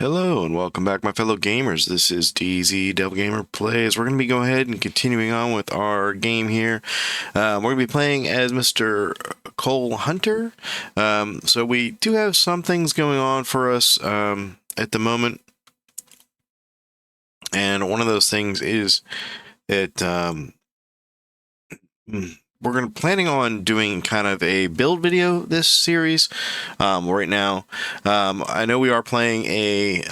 Hello and welcome back, my fellow gamers. This is DZ Devil Gamer Plays. We're going to be going ahead and continuing on with our game here. We're going to be playing as Mr. Cole Hunter. So we do have some things going on for us at the moment. And one of those things is that we're planning on doing kind of a build video this series right now. I know we are playing a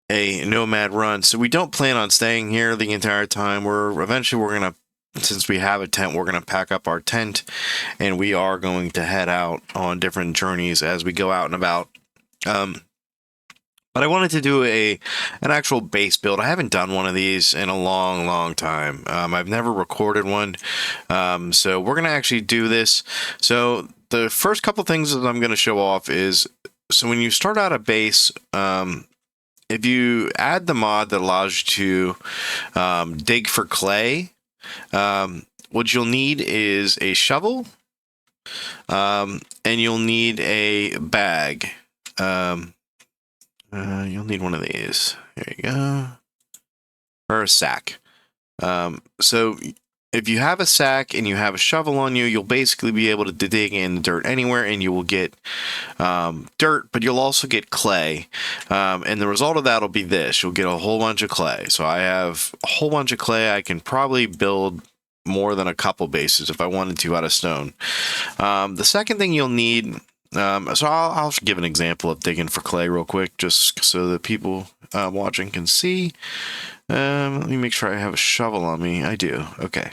nomad run, so we don't plan on staying here the entire time. Eventually we're gonna, since we have a tent, we're gonna pack up our tent and we are going to head out on different journeys as we go out and about. But I wanted to do an actual base build. I haven't done one of these in a long time. I've never recorded one, so we're gonna actually do this. So the first couple things that I'm gonna show off is, so when you start out a base, if you add the mod that allows you to dig for clay, what you'll need is a shovel, and you'll need a bag. You'll need one of these. There you go. Or a sack. So if you have a sack and you have a shovel on you, you'll basically be able to dig in the dirt anywhere, and you will get dirt, but you'll also get clay. And the result of that will be this. You'll get a whole bunch of clay. So I have a whole bunch of clay. I can probably build more than a couple bases if I wanted to out of stone. The second thing you'll need, so I'll give an example of digging for clay real quick, just so that people watching can see. Let me make sure I have a shovel on me. I do. Okay.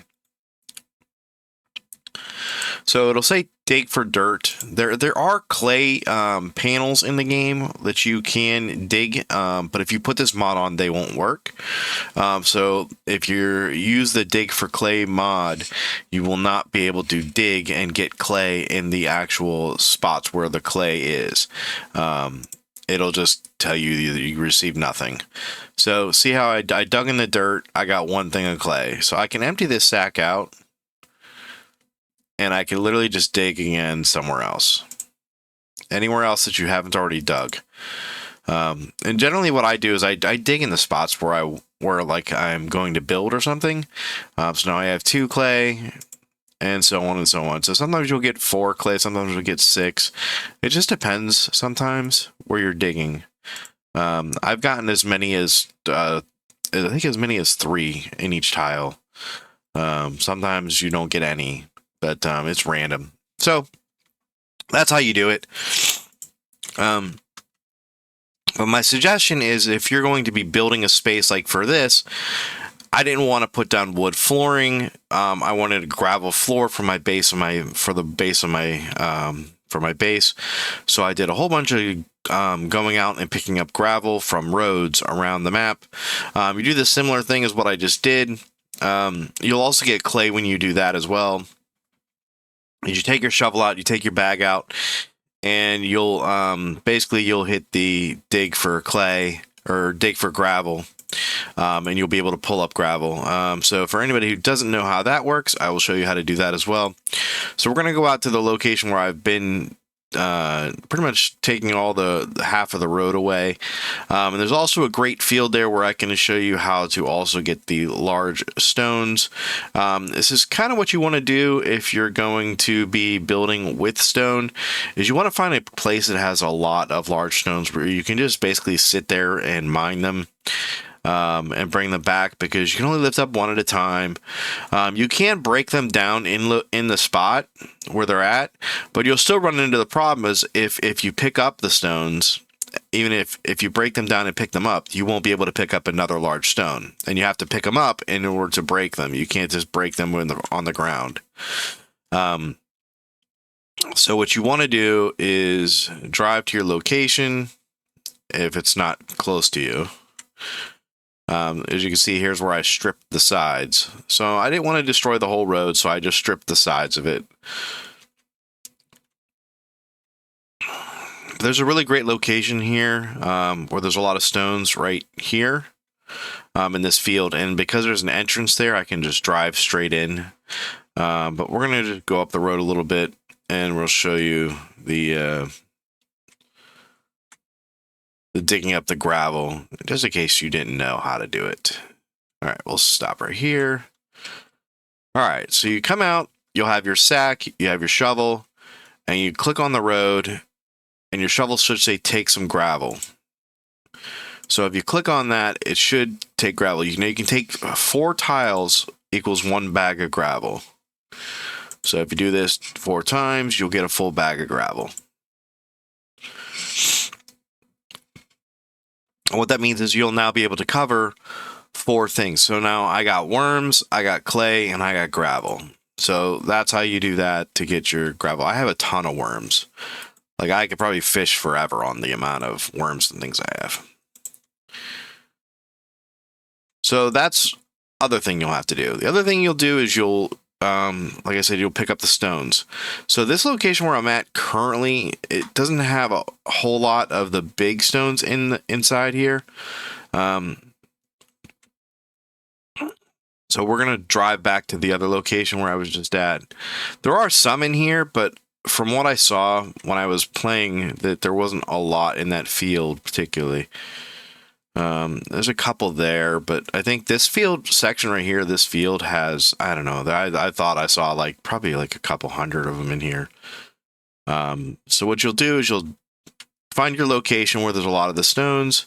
So it'll say dig for dirt. There are clay panels in the game that you can dig, but if you put this mod on, they won't work. So if you use the dig for clay mod, you will not be able to dig and get clay in the actual spots where the clay is. It'll just tell you that you receive nothing. So see how I dug in the dirt, I got one thing of clay. So I can empty this sack out, and I can literally just dig again somewhere else. Anywhere else that you haven't already dug. And generally what I do is I dig in the spots where like I'm going to build or something. So now I have 2 clay, and so on and so on. So sometimes you'll get 4 clay, sometimes you'll get 6. It just depends sometimes where you're digging. I've gotten as many as, I think as many as 3 in each tile. Sometimes you don't get any, but it's random. So that's how you do it. But my suggestion is, if you're going to be building a space like for this, I didn't want to put down wood flooring. I wanted a gravel floor for my base of my base. So I did a whole bunch of going out and picking up gravel from roads around the map. You do the similar thing as what I just did. You'll also get clay when you do that as well. You take your shovel out, you take your bag out, and you'll basically you'll hit the dig for clay or dig for gravel, and you'll be able to pull up gravel. So for anybody who doesn't know how that works, I will show you how to do that as well. So we're going to go out to the location where I've been pretty much taking all the half of the road away, and there's also a great field there where I can show you how to also get the large stones. This is kind of what you want to do if you're going to be building with stone, is you want to find a place that has a lot of large stones where you can just basically sit there and mine them. And bring them back, because you can only lift up one at a time. You can break them down in the spot where they're at, but you'll still run into the problem is if you pick up the stones, even if you break them down and pick them up, you won't be able to pick up another large stone, and you have to pick them up in order to break them. You can't just break them on the ground. So what you want to do is drive to your location if it's not close to you. As you can see, here's where I stripped the sides. So I didn't want to destroy the whole road, so I just stripped the sides of it. There's a really great location here where there's a lot of stones right here in this field. And because there's an entrance there, I can just drive straight in. But we're going to go up the road a little bit, and we'll show you the digging up the gravel, just in case you didn't know how to do it. All right, we'll stop right here. All right, so you come out, you'll have your sack, you have your shovel, and you click on the road, and your shovel should say take some gravel. So if you click on that, it should take gravel. You can take 4 tiles equals 1 bag of gravel. So if you do this 4 times, you'll get a full bag of gravel. And what that means is you'll now be able to cover 4 things. So now I got worms, I got clay, and I got gravel. So that's how you do that to get your gravel. I have a ton of worms. Like, I could probably fish forever on the amount of worms and things I have. So that's other thing you'll have to do. The other thing you'll do is you'll, like I said, you'll pick up the stones. So this location where I'm at currently, it doesn't have a whole lot of the big stones inside here. So we're going to drive back to the other location where I was just at. There are some in here, but from what I saw when I was playing, that there wasn't a lot in that field particularly. There's a couple there, but I think this field section right here, this field has, I don't know, I thought I saw like probably like a couple hundred of them in here. So what you'll do is you'll find your location where there's a lot of the stones,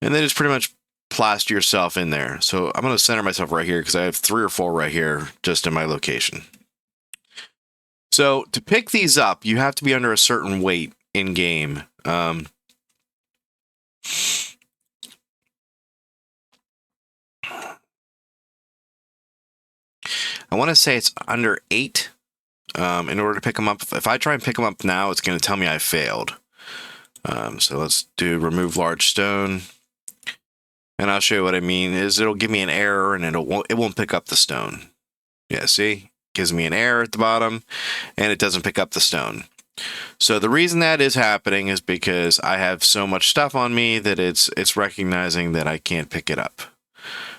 and then just pretty much plaster yourself in there. So I'm going to center myself right here because I have 3 or 4 right here just in my location. So to pick these up, you have to be under a certain weight in game. I want to say it's under 8 in order to pick them up. If I try and pick them up now, it's going to tell me I failed. So let's do remove large stone. And I'll show you what I mean is it'll give me an error and it won't pick up the stone. Yeah, see? Gives me an error at the bottom and it doesn't pick up the stone. So the reason that is happening is because I have so much stuff on me that it's recognizing that I can't pick it up.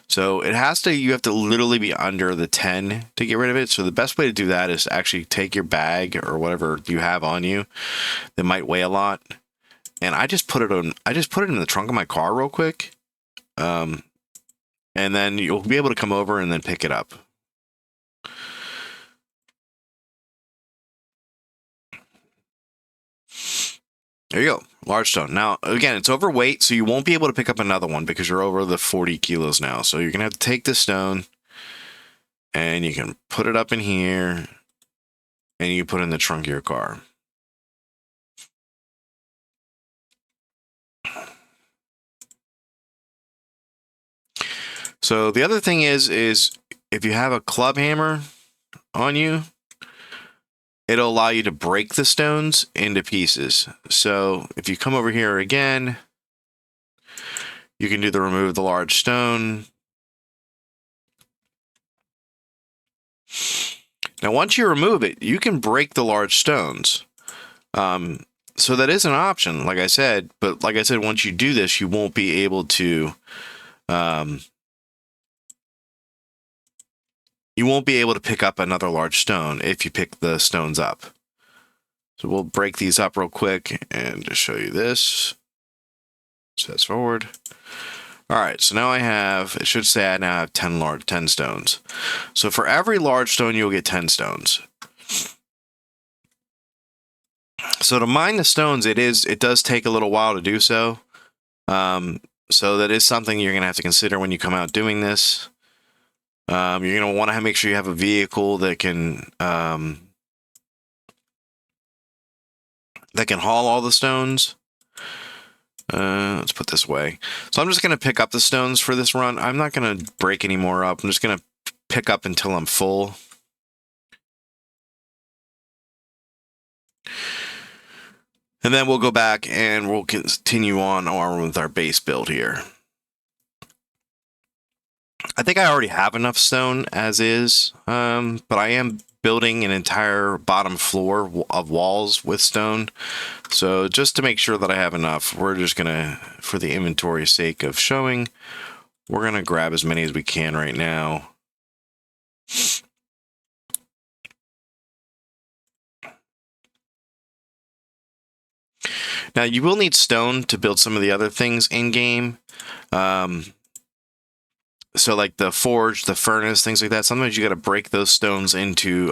So you have to literally be under the 10 to get rid of it. So the best way to do that is to actually take your bag or whatever you have on you that might weigh a lot. And I just put it in the trunk of my car real quick. And then you'll be able to come over and then pick it up. There you go, large stone. Now, again, it's overweight, so you won't be able to pick up another one because you're over the 40 kilos now. So you're going to have to take this stone, and you can put it up in here, and you put it in the trunk of your car. So the other thing is if you have a club hammer on you, it'll allow you to break the stones into pieces. So if you come over here again, you can do the remove the large stone. Now, once you remove it, you can break the large stones. So that is an option, like I said. But like I said, once you do this, you won't be able to... you won't be able to pick up another large stone if you pick the stones up. So we'll break these up real quick and just show you this. Fast forward. All right, so now it should say I now have 10 stones. So for every large stone, you'll get 10 stones. So to mine the stones, it does take a little while to do so. So that is something you're going to have to consider when you come out doing this. You're going to want to make sure you have a vehicle that can haul all the stones. Let's put this way. So I'm just going to pick up the stones for this run. I'm not going to break any more up. I'm just going to pick up until I'm full. And then we'll go back and we'll continue on with our base build here. I think I already have enough stone as is, but I am building an entire bottom floor of walls with stone. So just to make sure that I have enough, we're just going to, for the inventory sake of showing, we're going to grab as many as we can right now. Now you will need stone to build some of the other things in game. So like the forge, the furnace, things like that. Sometimes you got to break those stones into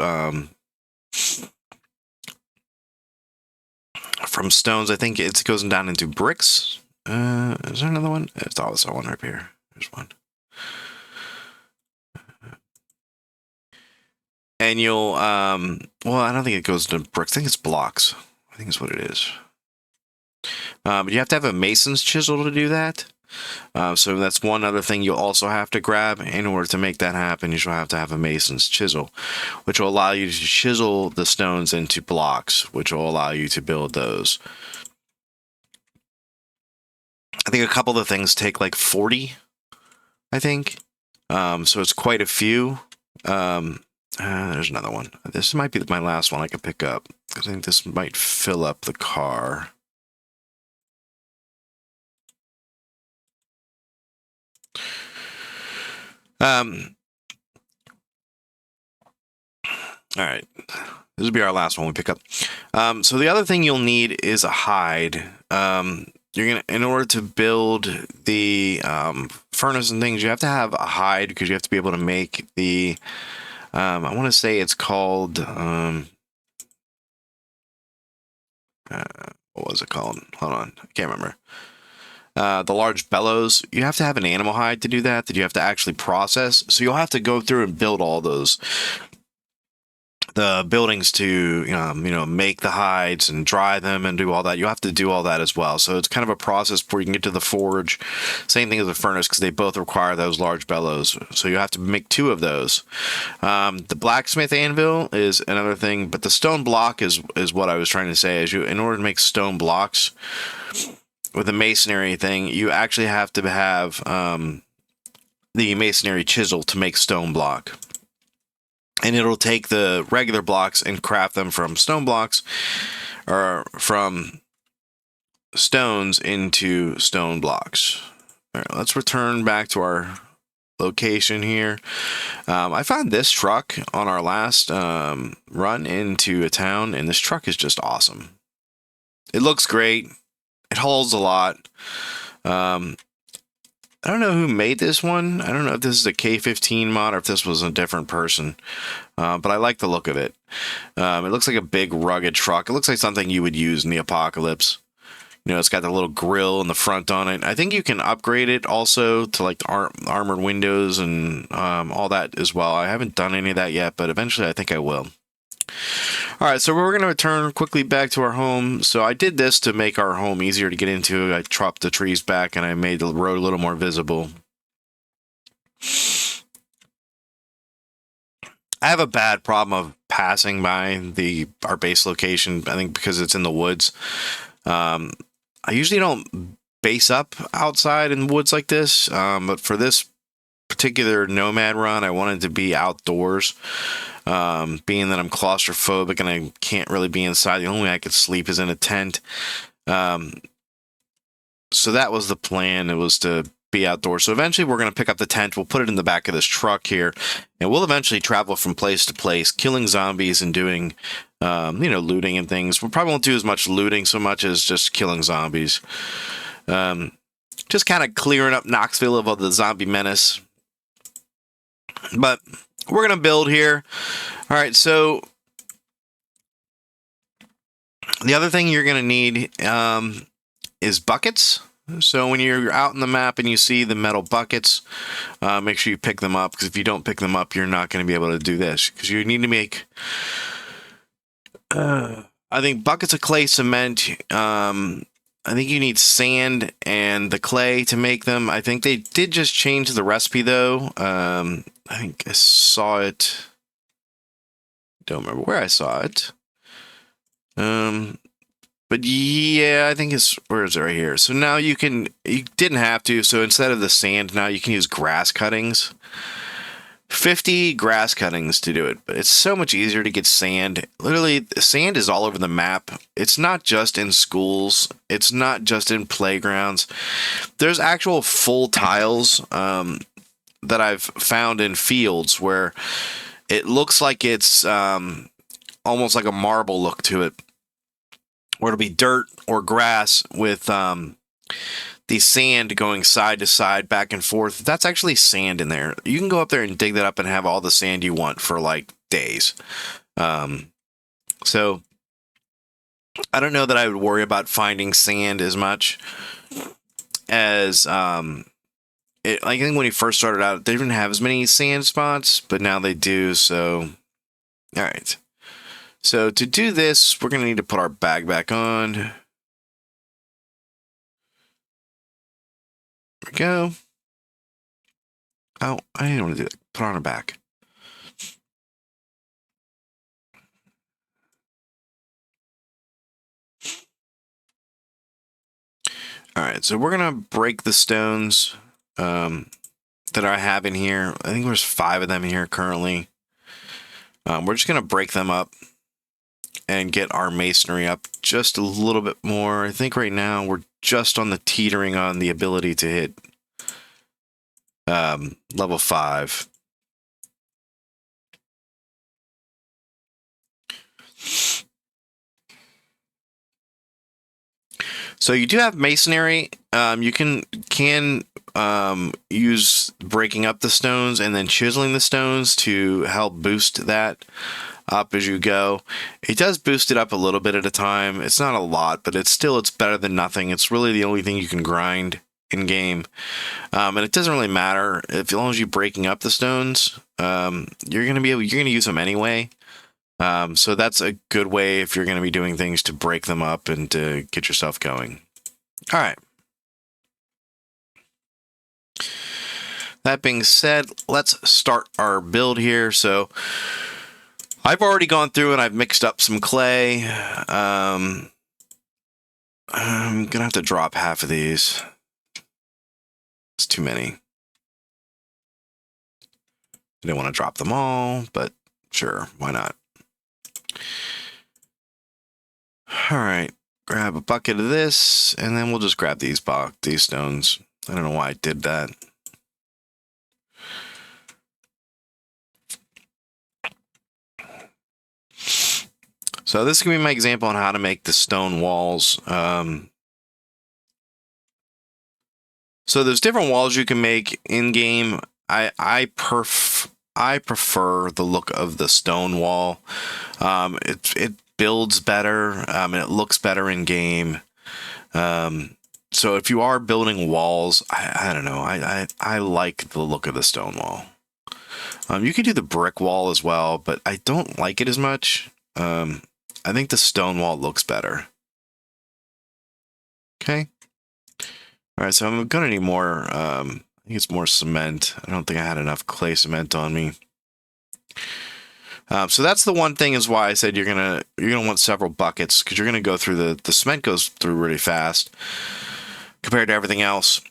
from stones. I think it goes down into bricks. Is there another one? It's always one right here. There's one. And you'll well, I don't think it goes to bricks. I think it's blocks. I think it's what it is. But you have to have a mason's chisel to do that. So that's one other thing you'll also have to grab. In order to make that happen, you shall have to have a mason's chisel, which will allow you to chisel the stones into blocks, which will allow you to build those. I think a couple of things take like 40, I think. So it's quite a few. There's another one. This might be my last one I could pick up, because I think this might fill up the car. All right, this will be our last one we pick up. So the other thing you'll need is a hide. You're gonna, in order to build the furnace and things, you have to have a hide, because you have to be able to make the I want to say it's called what was it called? Hold on, I can't remember. The large bellows. You have to have an animal hide to do that you have to actually process. So you'll have to go through and build all those the buildings to make the hides and dry them and do all that. You have to do all that as well. So it's kind of a process before you can get to the forge. Same thing as the furnace, because they both require those large bellows. So you have to make 2 of those. The blacksmith anvil is another thing, but the stone block is what I was trying to say. In order to make stone blocks with the masonry thing, you actually have to have the masonry chisel to make stone block. And it'll take the regular blocks and craft them from stone blocks, or from stones into stone blocks. All right, let's return back to our location here. I found this truck on our last run into a town, and this truck is just awesome. It looks great. It holds a lot. I don't know who made this one. I don't know if this is a K15 mod or if this was a different person. But I like the look of it. It looks like a big rugged truck. It looks like something you would use in the apocalypse. It's got the little grill in the front on it. I think you can upgrade it also to like armored windows and all that as well. I haven't done any of that yet, but eventually I think I will. All right, so we're going to return quickly back to our home. So I did this to make our home easier to get into. I chopped the trees back and I made the road a little more visible. I have a bad problem of passing by our base location, I think because it's in the woods. I usually don't base up outside in woods like this, but for this particular nomad run, I wanted to be outdoors. Being that I'm claustrophobic and I can't really be inside, the only way I could sleep is in a tent. So that was the plan. It was to be outdoors. So eventually we're going to pick up the tent. We'll put it in the back of this truck here, and we'll eventually travel from place to place, killing zombies and doing, looting and things. We probably won't do as much looting so much as just killing zombies. Just kind of clearing up Knoxville of all the zombie menace. But we're going to build here. All right, so the other thing you're going to need is buckets. So when you're out in the map and you see the metal buckets, make sure you pick them up, because if you don't pick them up, you're not going to be able to do this, because you need to make, I think, buckets of clay cement. I think you need sand and the clay to make them. I think they did just change the recipe, though. I think I saw it. Don't remember where I saw it. But yeah, I think where is it? Right here. So now you didn't have to. So instead of the sand, now you can use grass cuttings. 50 grass cuttings to do it, but it's so much easier to get sand. Literally, sand is all over the map. It's not just in schools. It's not just in playgrounds. There's actual full tiles that I've found in fields where it looks like it's almost like a marble look to it. or it'll be dirt or grass with the sand going side to side, back and forth. That's actually sand in there. You can go up there and dig that up and have all the sand you want for like days. So I don't know that I would worry about finding sand as much as I think when he first started out, they didn't have as many sand spots, but now they do. So, all right. So to do this, we're going to need to put our bag back on. There we go. Oh, I didn't want to do that. Put on a back. All right, so we're going to break the stones that I have in here. I think there's 5 of them here currently. We're just going to break them up and get our masonry up just a little bit more. I think right now we're just on the teetering on the ability to hit level 5. So you do have masonry. You can use breaking up the stones and then chiseling the stones to help boost that up as you go. It does boost it up a little bit at a time. It's not a lot, but it's better than nothing. It's really the only thing you can grind in game, and it doesn't really matter as long as you're breaking up the stones. You're gonna use them anyway. So that's a good way if you're going to be doing things to break them up and to get yourself going. All right. That being said, let's start our build here. So I've already gone through and I've mixed up some clay. I'm going to have to drop half of these. It's too many. I didn't want to drop them all, but sure, why not? All right, grab a bucket of this, and then we'll just grab these stones. I don't know why I did that. So this is going to be my example on how to make the stone walls. So there's different walls you can make in game. I prefer the look of the stone wall. It builds better, and it looks better in game. So if you are building walls, I don't know. I like the look of the stone wall. You could do the brick wall as well, but I don't like it as much. I think the stone wall looks better. Okay. All right, so I'm gonna need more. I think it's more cement. I don't think I had enough clay cement on me. So that's the one thing is why I said you're gonna want several buckets, because you're gonna go through the cement goes through really fast compared to everything else,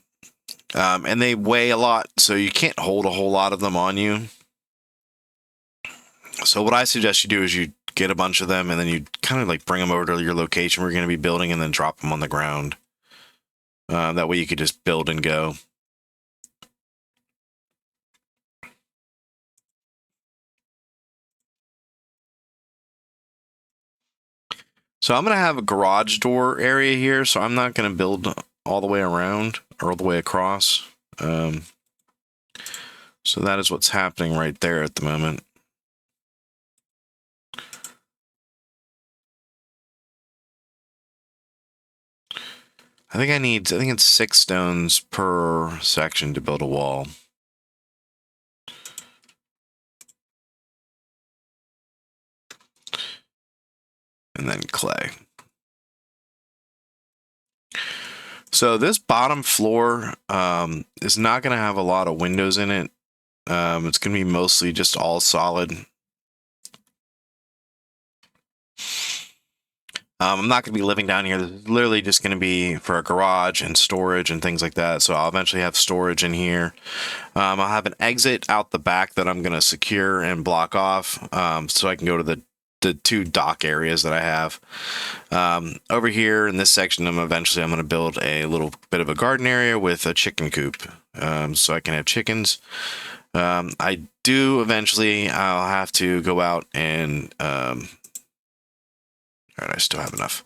and they weigh a lot, so you can't hold a whole lot of them on you. So what I suggest you do is you get a bunch of them, and then you kind of like bring them over to your location where you're going to be building, and then drop them on the ground. That way you could just build and go. So I'm going to have a garage door area here, so I'm not going to build all the way around or all the way across. So that is what's happening right there at the moment. I think it's 6 stones per section to build a wall. And then clay. So this bottom floor is not going to have a lot of windows in it. It's going to be mostly just all solid. I'm not going to be living down here. This is literally just going to be for a garage and storage and things like that. So I'll eventually have storage in here. I'll have an exit out the back that I'm going to secure and block off, so I can go to the 2 dock areas that I have. Over here in this section, I'm going to build a little bit of a garden area with a chicken coop, so I can have chickens. I'll have to go out and all right, I still have enough.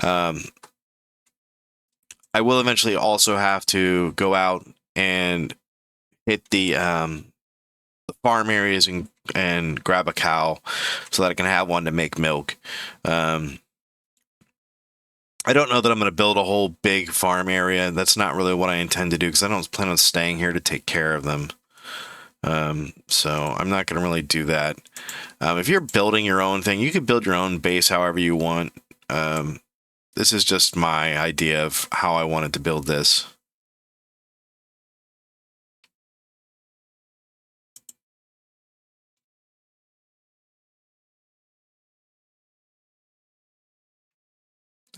Um, I will eventually also have to go out and hit the farm areas and grab a cow so that I can have one to make milk. I don't know that I'm going to build a whole big farm area. That's not really what I intend to do because I don't plan on staying here to take care of them. So I'm not going to really do that. If you're building your own thing, you can build your own base however you want. This is just my idea of how I wanted to build this.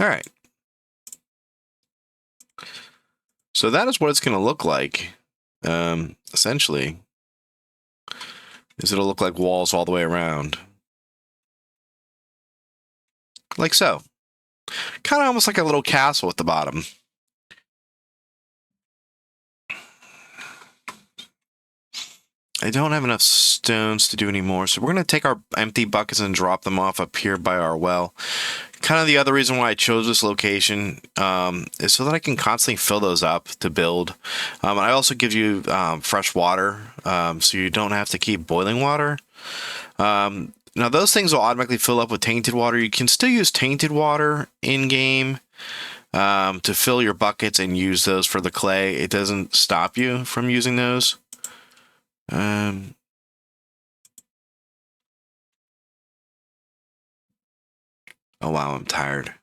All right. So that is what it's going to look like. Essentially, is it'll look like walls all the way around. Like so. Kind of almost like a little castle at the bottom. I don't have enough stones to do anymore, so we're going to take our empty buckets and drop them off up here by our well. Kind of the other reason why I chose this location is so that I can constantly fill those up to build. And I also give you fresh water, so you don't have to keep boiling water. Now, those things will automatically fill up with tainted water. You can still use tainted water in-game to fill your buckets and use those for the clay. It doesn't stop you from using those. Oh, wow, I'm tired.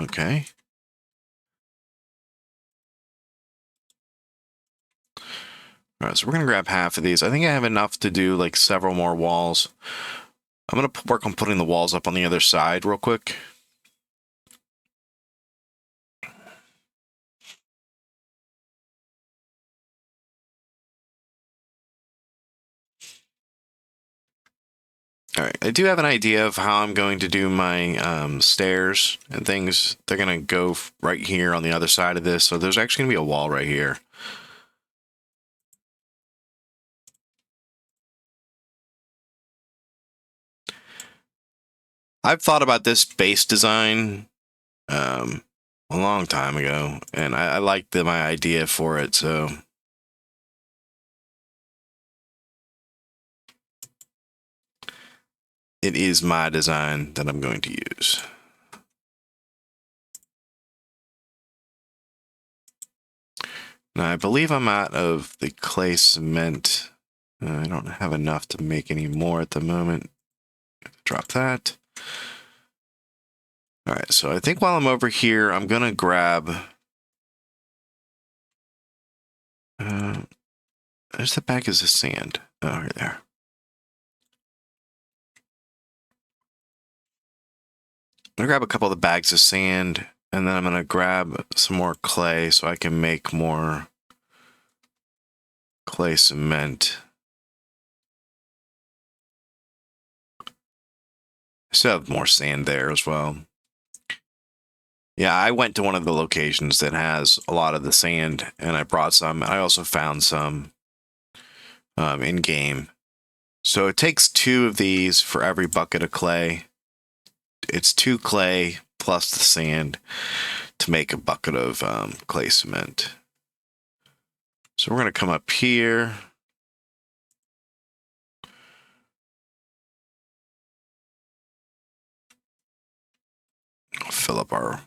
Okay. All right, so we're going to grab half of these. I think I have enough to do like several more walls. I'm going to work on putting the walls up on the other side real quick. All right, I do have an idea of how I'm going to do my stairs and things. They're going to go right here on the other side of this. So there's actually going to be a wall right here. I've thought about this base design a long time ago, and I liked my idea for it, so... It is my design that I'm going to use. Now, I believe I'm out of the clay cement. I don't have enough to make any more at the moment. Drop that. All right, so I think while I'm over here, I'm going to grab... there's the bag of sand. Oh, right there. I'm going to grab a couple of the bags of sand, and then I'm going to grab some more clay so I can make more clay cement. I still have more sand there as well. Yeah, I went to one of the locations that has a lot of the sand, and I brought some. I also found some in-game. So it takes 2 of these for every bucket of clay. It's 2 clay plus the sand to make a bucket of clay cement. So we're going to come up here. Fill up our...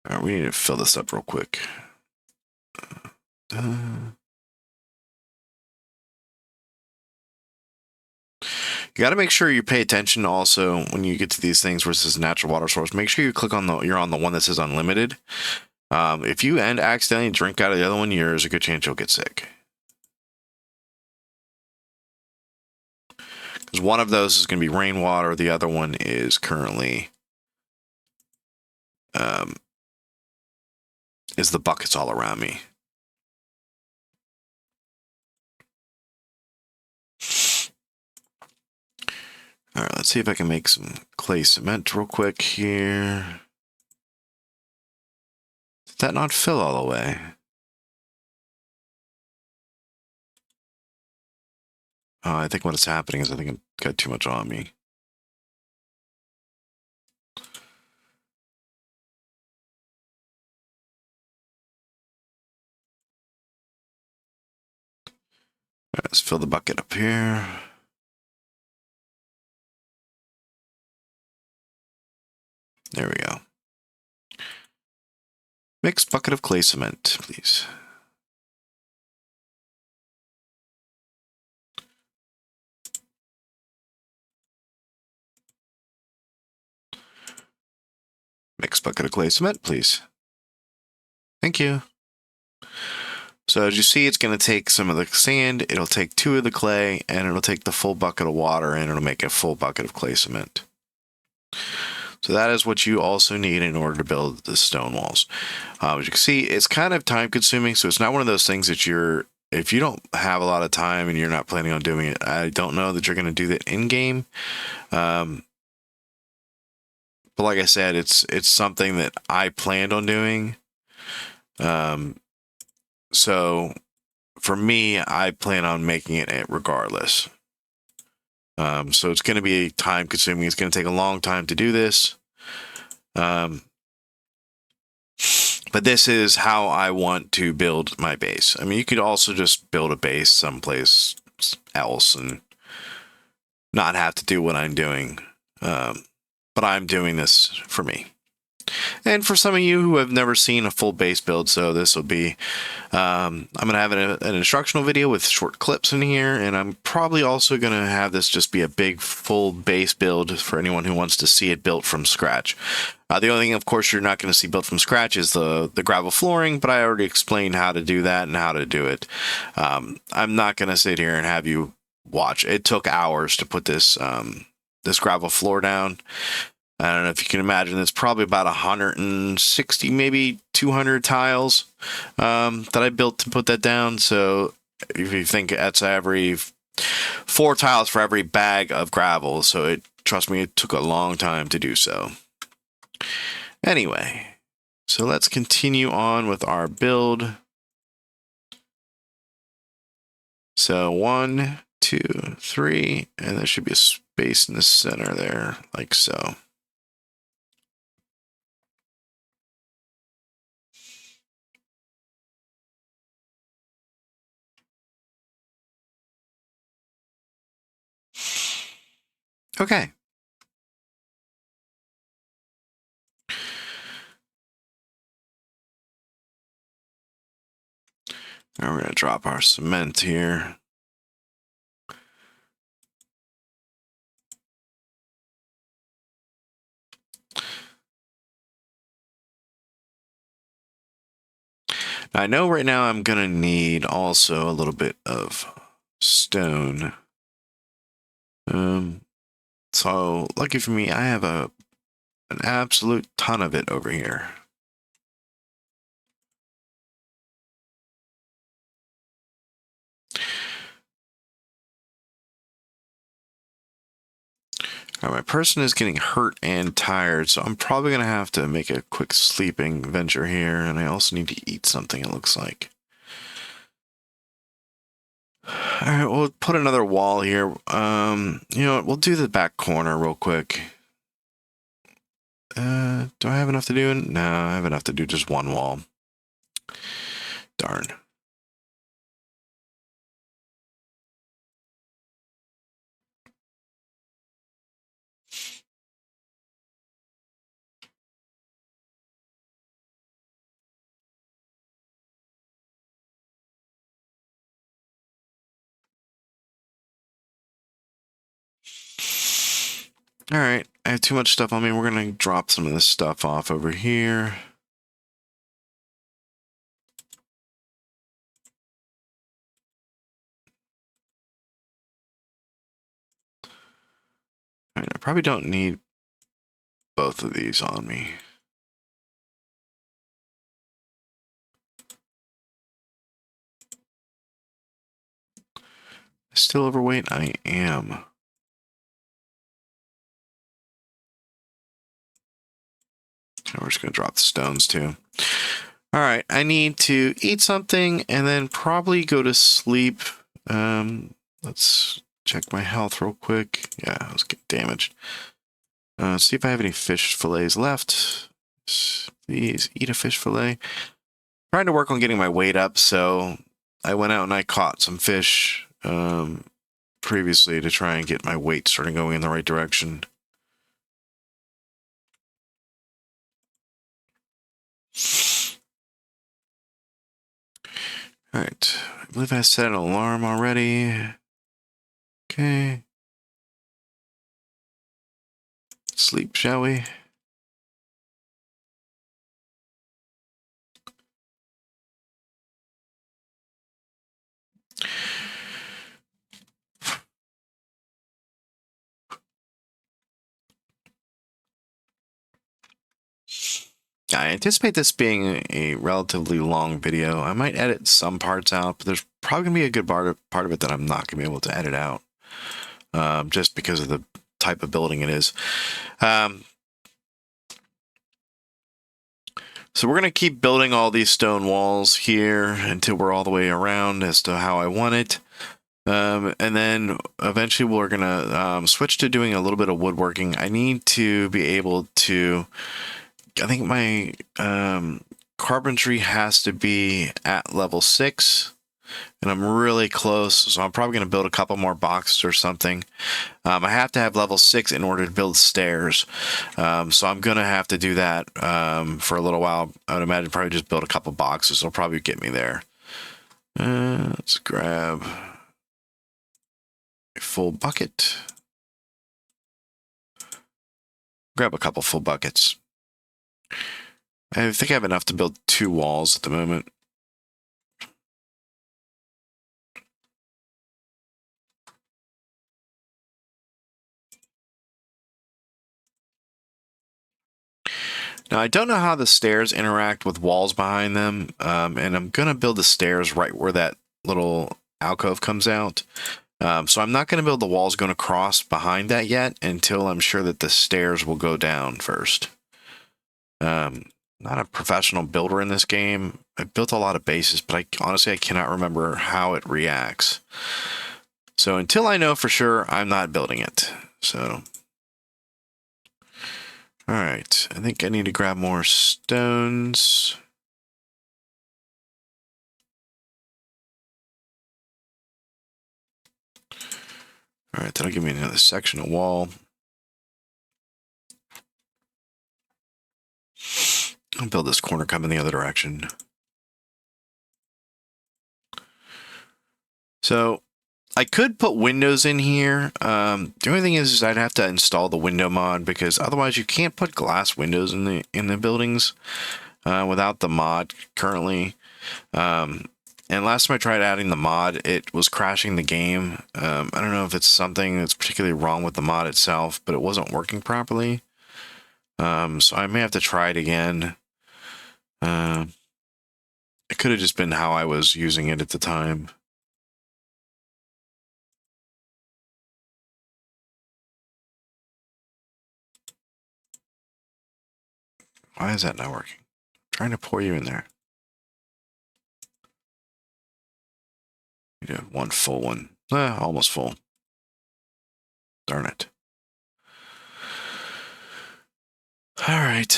All right, we need to fill this up real quick. You got to make sure you pay attention also when you get to these things versus natural water source. Make sure you click on you're on the one that says unlimited. If you accidentally drink out of the other one, there's a good chance you'll get sick. Because one of those is going to be rainwater. The other one is currently is the buckets all around me. All right, let's see if I can make some clay cement real quick here. Did that not fill all the way? I think what is happening is I think I've got too much on me. Let's fill the bucket up here. There we go. Mixed bucket of clay cement, please. Mixed bucket of clay cement, please. Thank you. So as you see, it's going to take some of the sand, it'll take 2 of the clay, and it'll take the full bucket of water, and it'll make a full bucket of clay cement. So that is what you also need in order to build the stone walls. As you can see, it's kind of time consuming, so it's not one of those things that if you don't have a lot of time and you're not planning on doing it, I don't know that you're going to do that in game. But like I said, it's something that I planned on doing. So for me, I plan on making it regardless. So it's going to be time consuming. It's going to take a long time to do this. But this is how I want to build my base. I mean, you could also just build a base someplace else and not have to do what I'm doing. But I'm doing this for me. And for some of you who have never seen a full base build, so this will be, I'm going to have an instructional video with short clips in here, and I'm probably also going to have this just be a big full base build for anyone who wants to see it built from scratch. The only thing, of course, you're not going to see built from scratch is the gravel flooring, but I already explained how to do that and how to do it. I'm not going to sit here and have you watch. It took hours to put this this gravel floor down. I don't know if you can imagine, it's probably about 160, maybe 200 tiles that I built to put that down. So if you think that's every 4 tiles for every bag of gravel. So trust me, it took a long time to do so. Anyway, so let's continue on with our build. So 1, 2, 3, and there should be a space in the center there, like so. Okay. Now we're going to drop our cement here. Now, I know right now I'm going to need also a little bit of stone. So lucky for me, I have an absolute ton of it over here. All right, my person is getting hurt and tired, so I'm probably going to have to make a quick sleeping venture here, and I also need to eat something, it looks like. All right, we'll put another wall here. You know what, we'll do the back corner real quick. Do I have enough to do? No, I have enough to do just one wall. Darn. All right, I have too much stuff on me. We're going to drop some of this stuff off over here. All right, I probably don't need both of these on me. Still overweight? I am. We're just going to drop the stones too. All right, I need to eat something and then probably go to sleep. Let's check my health real quick. Yeah, I was getting damaged. See if I have any fish fillets left. Please eat a fish fillet. Trying to work on getting my weight up, so I went out and I caught some fish previously to try and get my weight starting going in the right direction. Alright, I believe I set an alarm already. Okay. Sleep, shall we? I anticipate this being a relatively long video. I might edit some parts out, but there's probably going to be a good part of it that I'm not going to be able to edit out. Just because of the type of building it is. So we're going to keep building all these stone walls here until we're all the way around as to how I want it. And then eventually we're going to switch to doing a little bit of woodworking. I need to be able to... I think my carpentry has to be at level 6. And I'm really close, so I'm probably going to build a couple more boxes or something. I have to have level 6 in order to build stairs. So I'm going to have to do that for a little while. I would imagine probably just build a couple boxes. It'll probably get me there. Let's grab a full bucket. Grab a couple full buckets. I think I have enough to build 2 walls at the moment. Now, I don't know how the stairs interact with walls behind them, and I'm going to build the stairs right where that little alcove comes out. So I'm not going to build the walls going across behind that yet until I'm sure that the stairs will go down first. Not a professional builder in this game. I built a lot of bases, but honestly I cannot remember how it reacts. So until I know for sure, I'm not building it. So... Alright, I think I need to grab more stones. Alright, that'll give me another section of wall. I'll build this corner coming the other direction. So, I could put windows in here. The only thing is I'd have to install the window mod because otherwise you can't put glass windows in the buildings without the mod currently. And last time I tried adding the mod, it was crashing the game. I don't know if it's something that's particularly wrong with the mod itself, but it wasn't working properly. So I may have to try it again. It could have just been how I was using it at the time. Why is that not working? I'm trying to pour you in there. You have one full one. Almost full. Darn it. All right.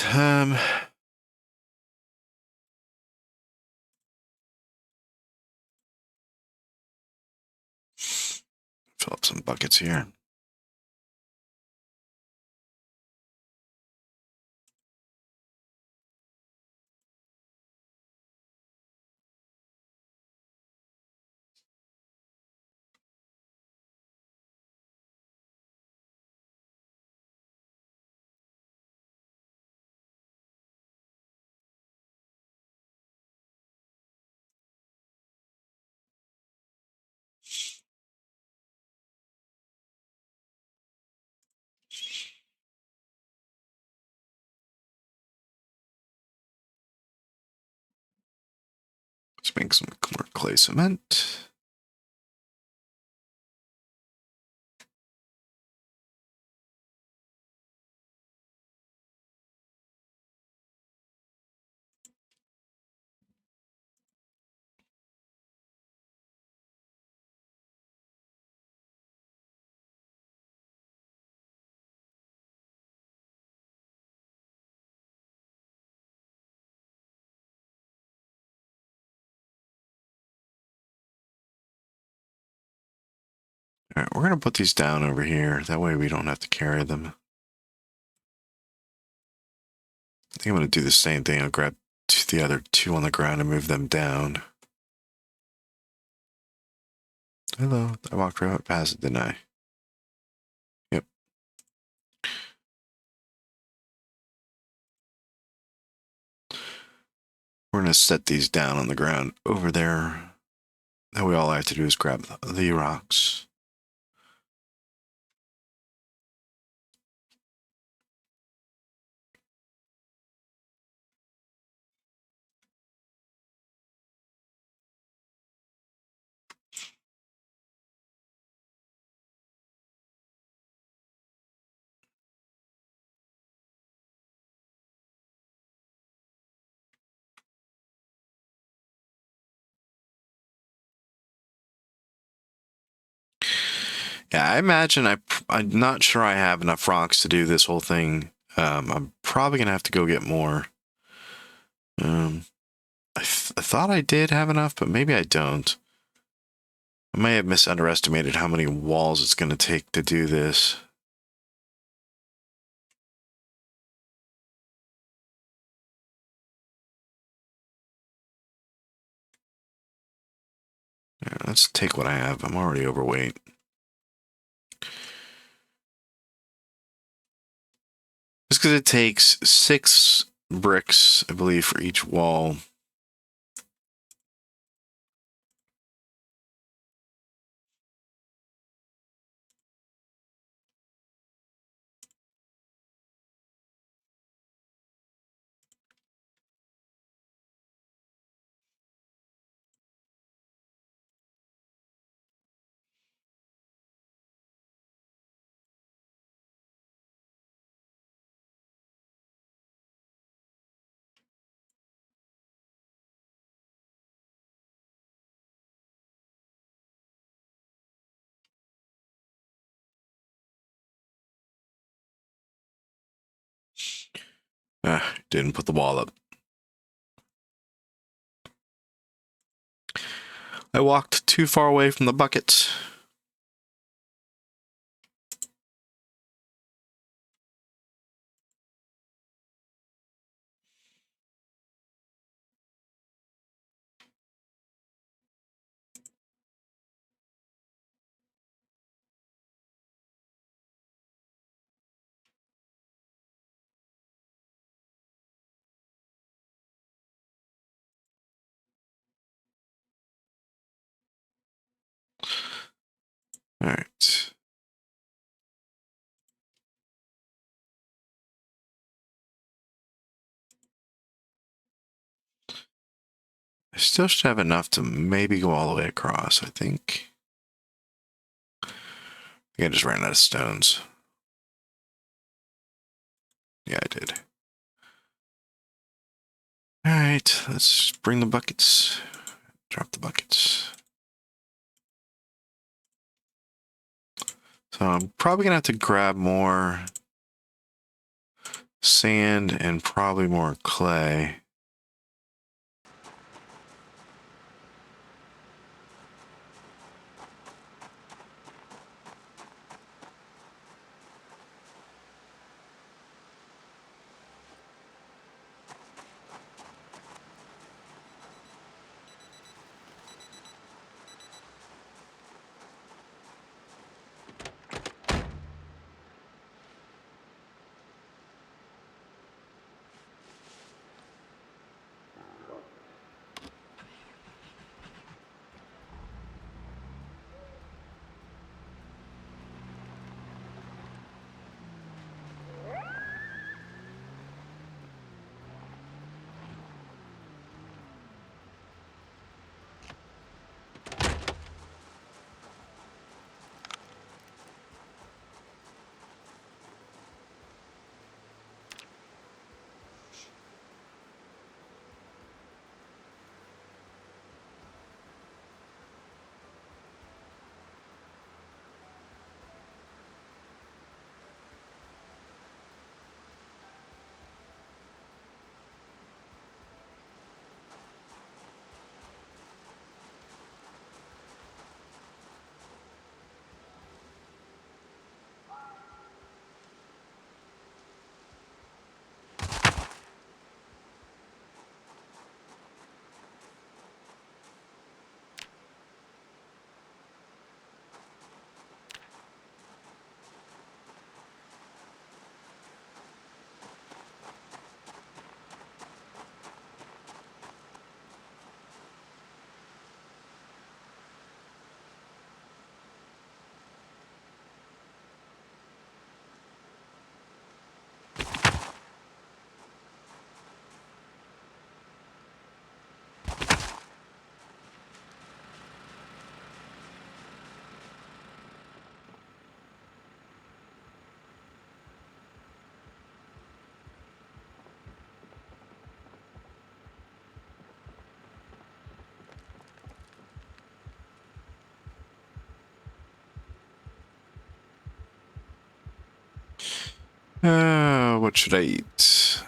Fill up some buckets here. Let's make some more clay cement. All right, we're going to put these down over here. That way we don't have to carry them. I think I'm going to do the same thing. I'll grab the other two on the ground and move them down. Hello. I walked right past it, didn't I? Yep. We're going to set these down on the ground over there. That way all I have to do is grab the rocks. Yeah, I imagine I'm not sure I have enough rocks to do this whole thing. I'm probably going to have to go get more. I thought I did have enough, but maybe I don't. I may have underestimated how many walls it's going to take to do this. Yeah, let's take what I have. I'm already overweight. Just because it takes 6 bricks, I believe, for each wall. Didn't put the wall up. I walked too far away from the buckets. All right. I still should have enough to maybe go all the way across, I think. I think I just ran out of stones. Yeah, I did. All right, let's bring the buckets. Drop the buckets. So I'm probably going to have to grab more sand and probably more clay. What should I eat?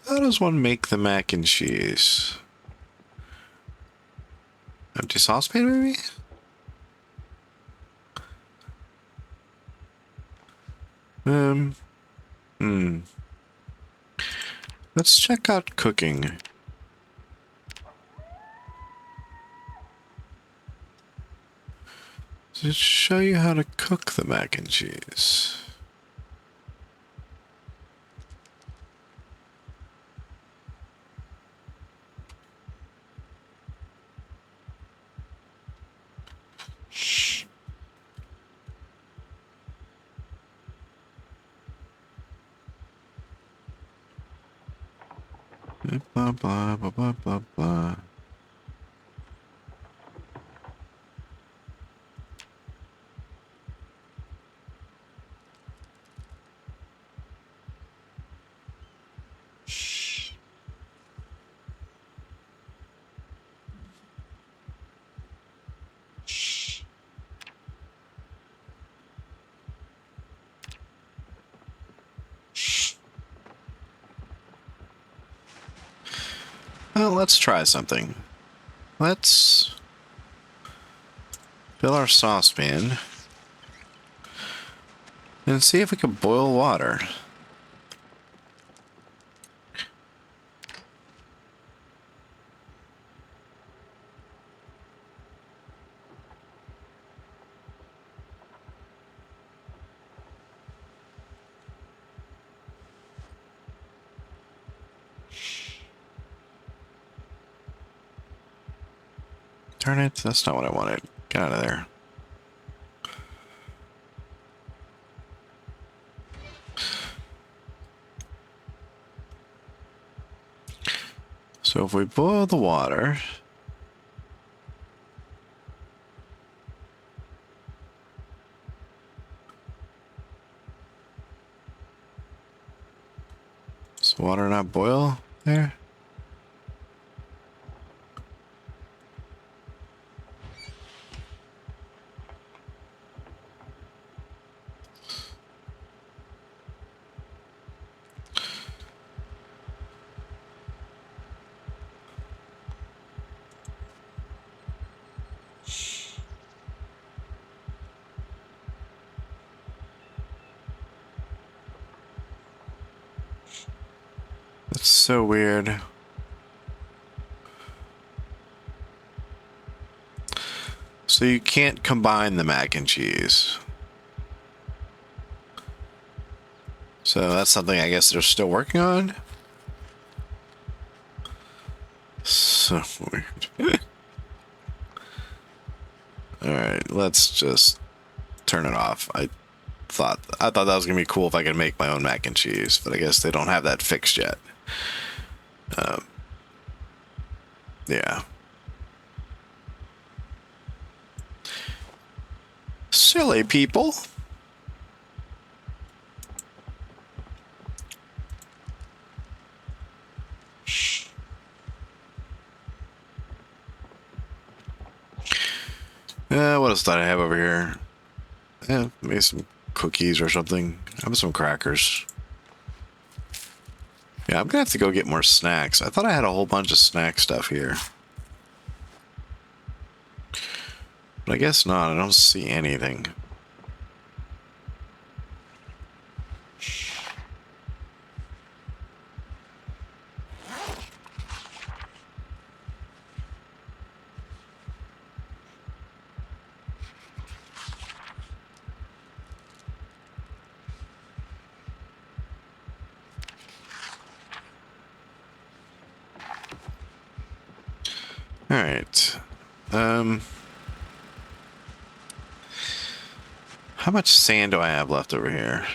How does one make the mac and cheese? Empty saucepan, maybe? Hmm. Let's check out cooking. Does it show you how to cook the mac and cheese? Blah, blah, blah, blah, blah, blah. Well, let's try something. Let's fill our saucepan and see if we can boil water. Darn it, that's not what I wanted. Get out of there. So if we boil the water, does the water not boil there? That's so weird. So you can't combine the mac and cheese. So that's something I guess they're still working on. So weird. Alright, let's just turn it off. I thought that was gonna be cool if I could make my own mac and cheese, but I guess they don't have that fixed yet. Yeah. Silly people. What else did I have over here? Yeah, maybe some cookies or something. How about some crackers? Yeah, I'm gonna have to go get more snacks. I thought I had a whole bunch of snack stuff here. But I guess not. I don't see anything. All right. How much sand do I have left over here?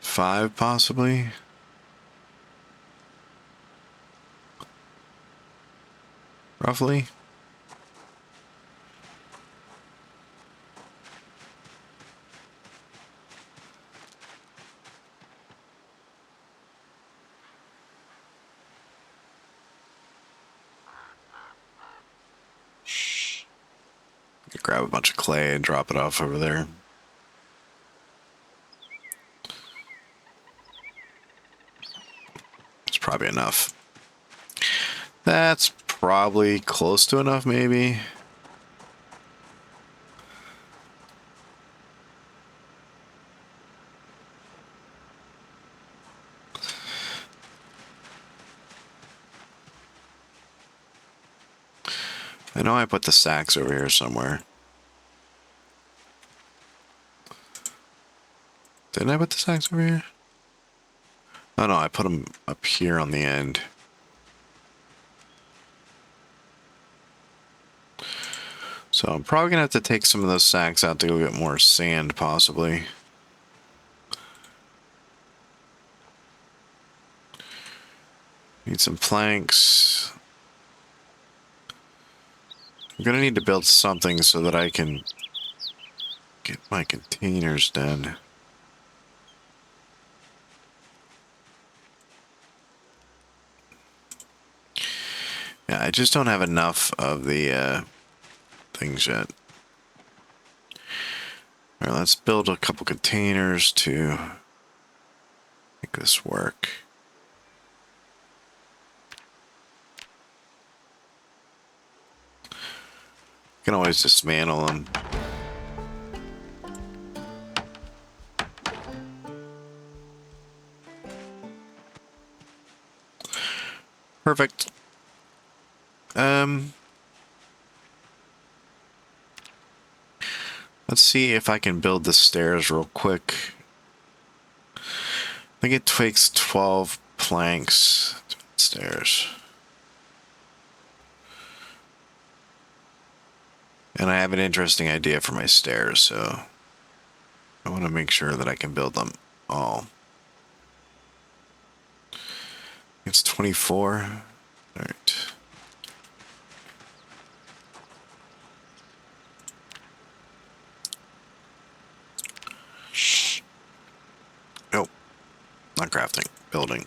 5, possibly. roughly. Grab a bunch of clay and drop it off over there. It's probably enough. That's probably close to enough, maybe. I know I put the sacks over here somewhere. Didn't I put the sacks over here? Oh no, I put them up here on the end. So I'm probably gonna have to take some of those sacks out to go get more sand, possibly. Need some planks. I'm gonna need to build something so that I can get my containers done. Yeah, I just don't have enough of the things yet. All right, let's build a couple containers to make this work. You can always dismantle them. Perfect. Let's see if I can build the stairs real quick. I think it takes 12 planks to build stairs. And I have an interesting idea for my stairs, so I want to make sure that I can build them all. It's 24. All right. Nope. Not crafting. Building.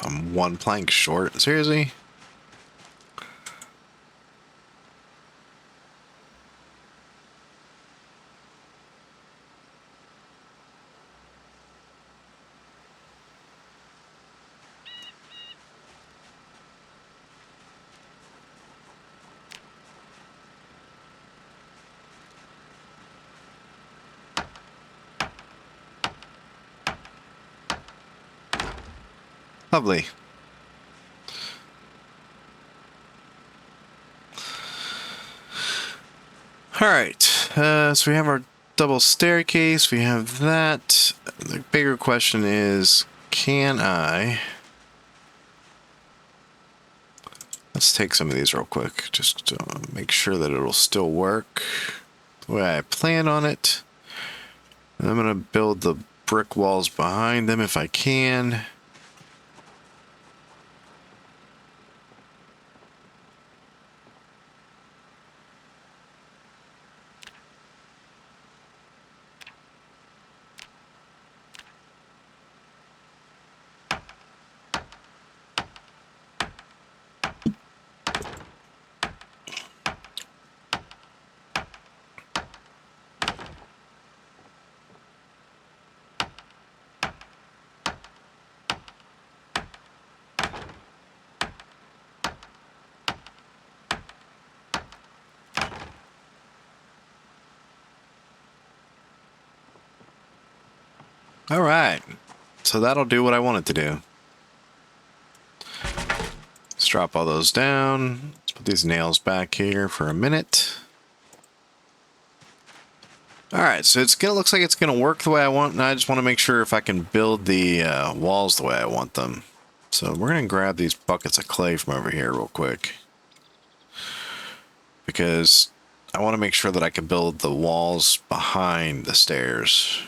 I'm one plank short. Seriously? Lovely. All right. So we have our double staircase. We have that. The bigger question is, can I... Let's take some of these real quick, just to make sure that it'll still work the way I plan on it. And I'm going to build the brick walls behind them if I can. All right, so that'll do what I want it to do. Let's drop all those down. Let's put these nails back here for a minute. Alright, so looks like it's going to work the way I want, and I just want to make sure if I can build the walls the way I want them. So we're going to grab these buckets of clay from over here real quick. Because I want to make sure that I can build the walls behind the stairs.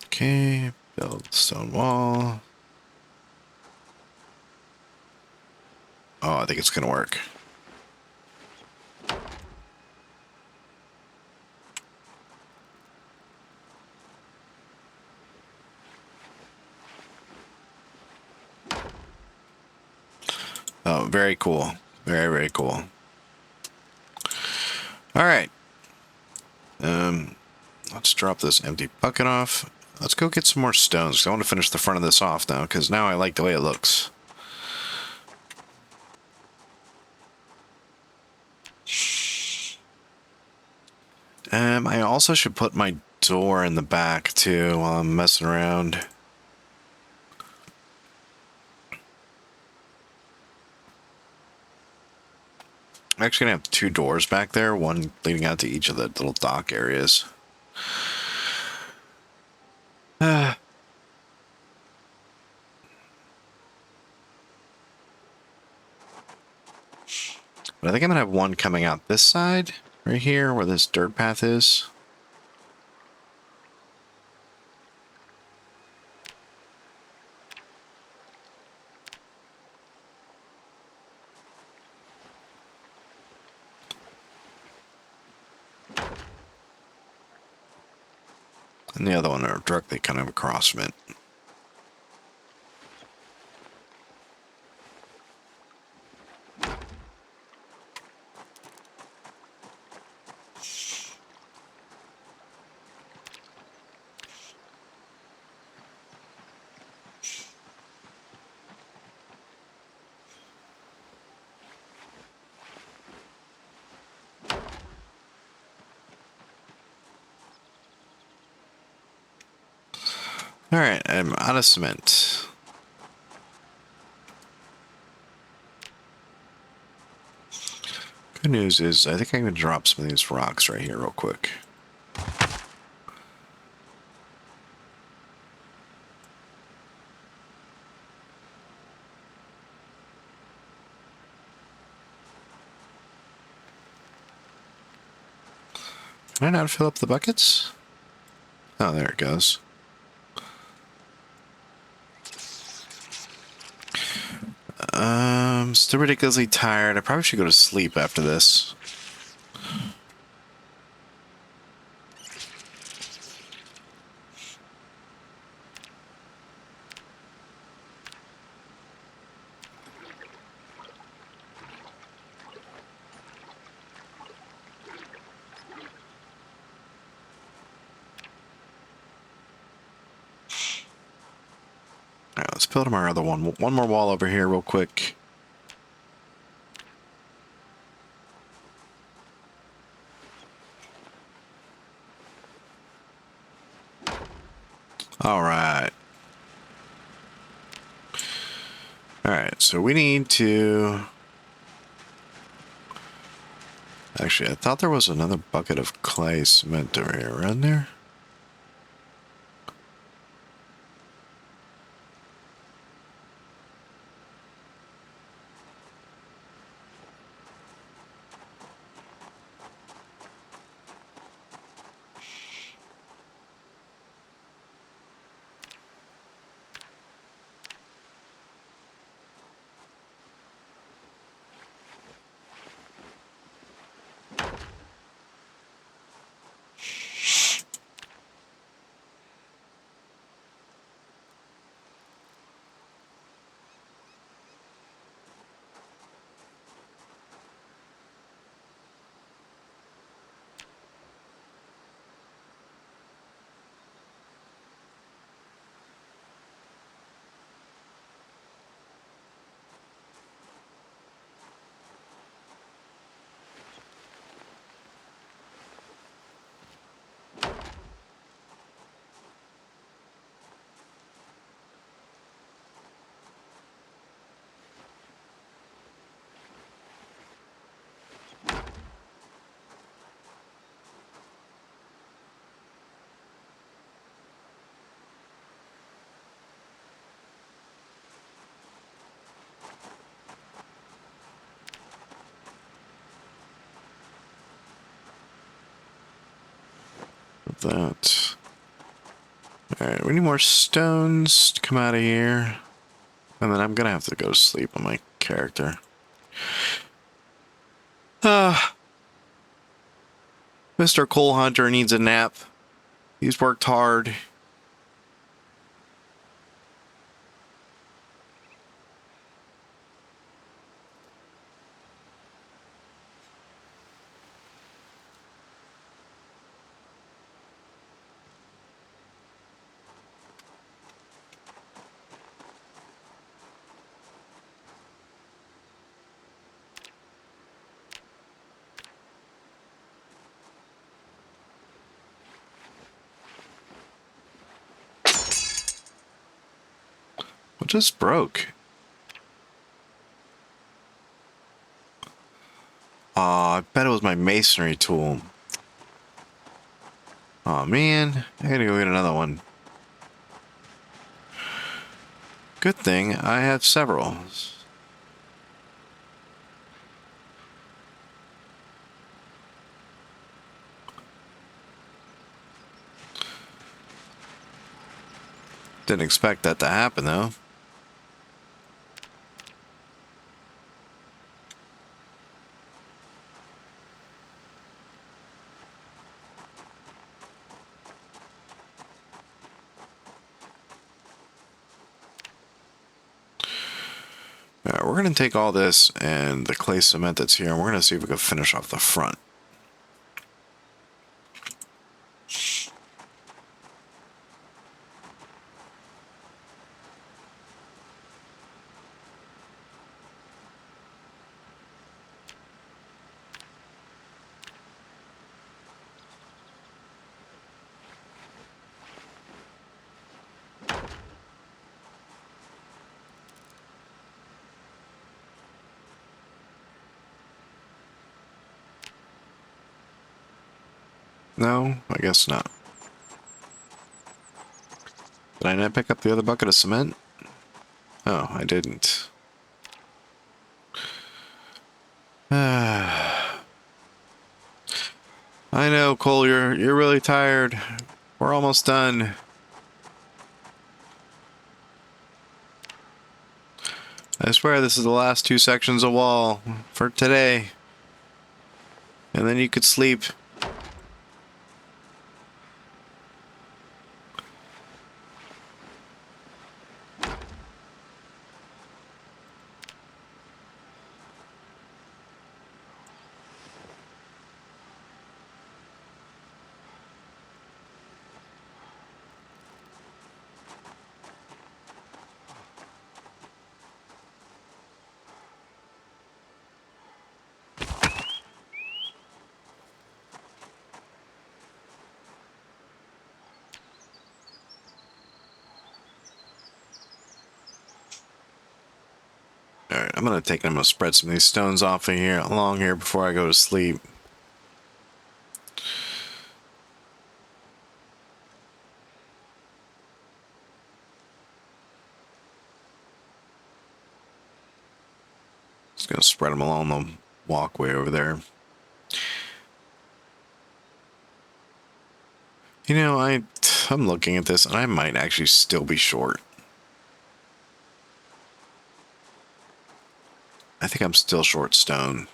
Okay, build stone wall. Oh, I think it's going to work. Oh, very cool. Very, very cool. All right. Let's drop this empty bucket off. Let's go get some more stones, because I want to finish the front of this off now, because now I like the way it looks. I also should put my door in the back, too, while I'm messing around. I'm actually going to have 2 doors back there, one leading out to each of the little dock areas. But I think I'm going to have one coming out this side, right here, where this dirt path is. And the other one are directly kind of across from it. Alright, I'm out of cement. Good news is, I think I can drop some of these rocks right here real quick. Can I not fill up the buckets? Oh, there it goes. Still ridiculously tired. I probably should go to sleep after this. Alright, let's build our other one. One more wall over here real quick. Alright. Alright, so we need to... Actually, I thought there was another bucket of clay cement over here. Around there? that. Alright, we need more stones to come out of here. And then I'm gonna have to go to sleep on my character. Mr. Coal Hunter needs a nap. He's worked hard. What just broke? Aw, I bet it was my masonry tool. Aw, man. I gotta go get another one. Good thing I have several. Didn't expect that to happen, though. Alright, we're going to take all this and the clay cement that's here, and we're going to see if we can finish off the front. No, I guess not. Did I not pick up the other bucket of cement? Oh, I didn't. I know, Cole, you're really tired. We're almost done. I swear this is the last 2 sections of wall for today. And then you could sleep. Alright, I'm gonna spread some of these stones off of here along here before I go to sleep. Just gonna spread them along the walkway over there. You know, I'm looking at this and I might actually still be short. I think I'm still short stone.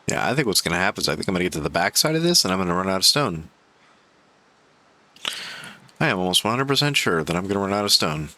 Yeah, I think what's going to happen is I think I'm going to get to the back side of this and I'm going to run out of stone. I am almost 100% sure that I'm going to run out of stone.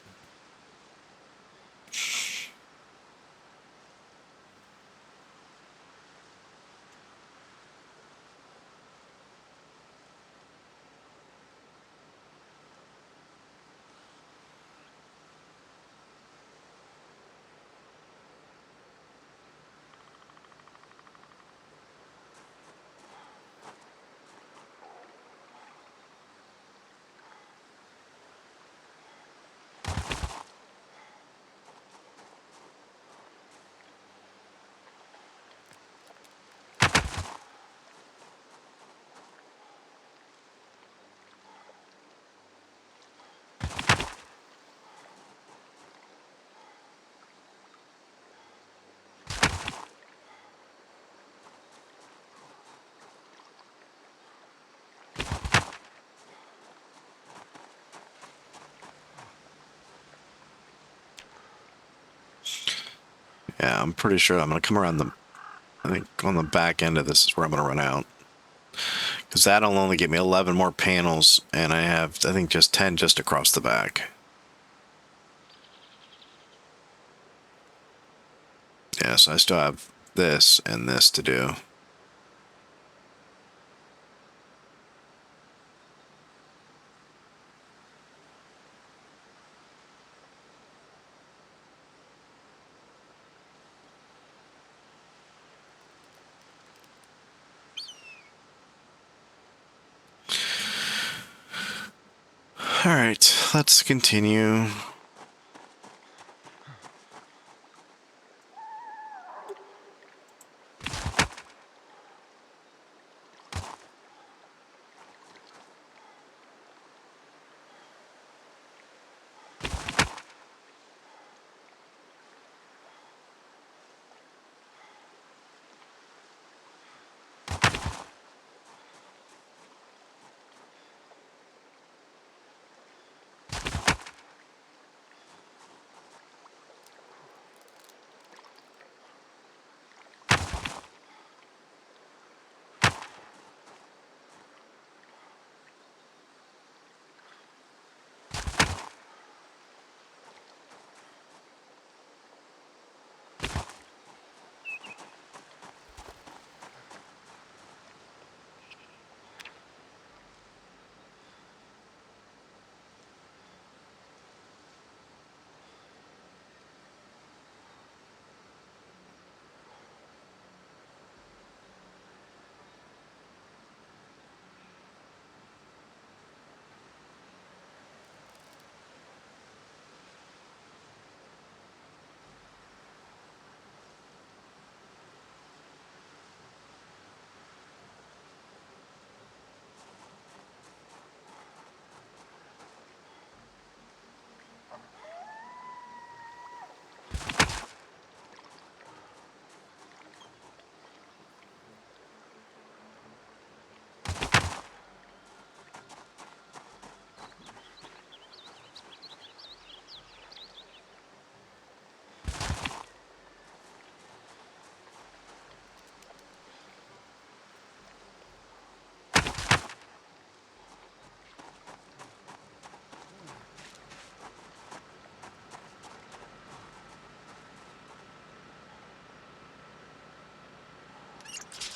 Yeah, I'm pretty sure I'm going to come around I think on the back end of this is where I'm going to run out. Because that'll only get me 11 more panels, and I have, I think, just 10 just across the back. Yeah, so I still have this and this to do. Alright, let's continue.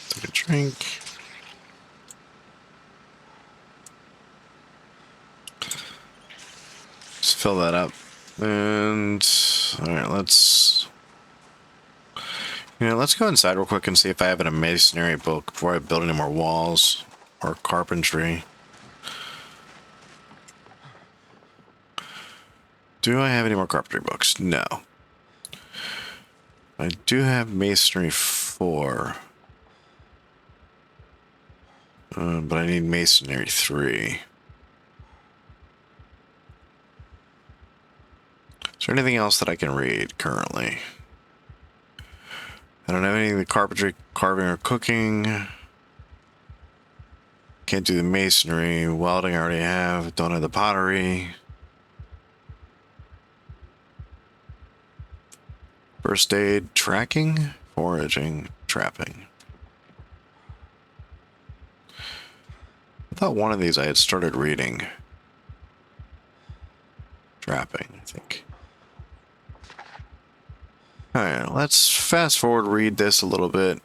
Take a drink. Just fill that up. And alright, let's go inside real quick and see if I have a masonry book before I build any more walls or carpentry. Do I have any more carpentry books? No. I do have masonry 4. But I need masonry 3. Is there anything else that I can read currently? I don't have anything with carpentry, carving, or cooking. Can't do the masonry. Welding I already have. Don't have the pottery. First aid, tracking, foraging, trapping. I thought one of these I had started reading. Trapping, I think. Alright, let's fast forward, read this a little bit.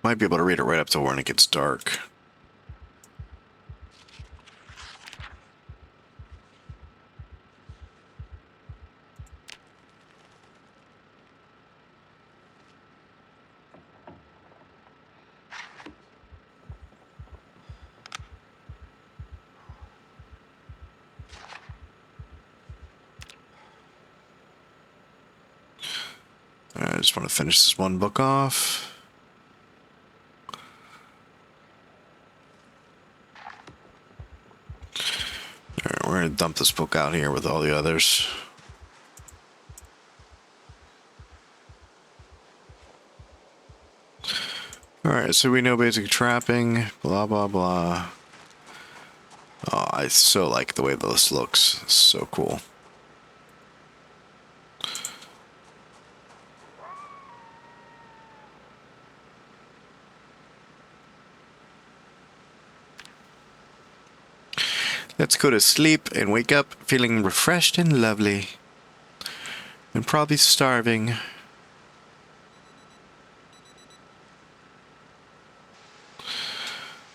Might be able to read it right up to when it gets dark. I just want to finish this one book off. Alright, we're We're gonna dump this book out here with all the others. Alright, so we know basic trapping, blah blah blah. Oh, I so like the way this looks. It's so cool. Let's go to sleep and wake up feeling refreshed and lovely. And probably starving.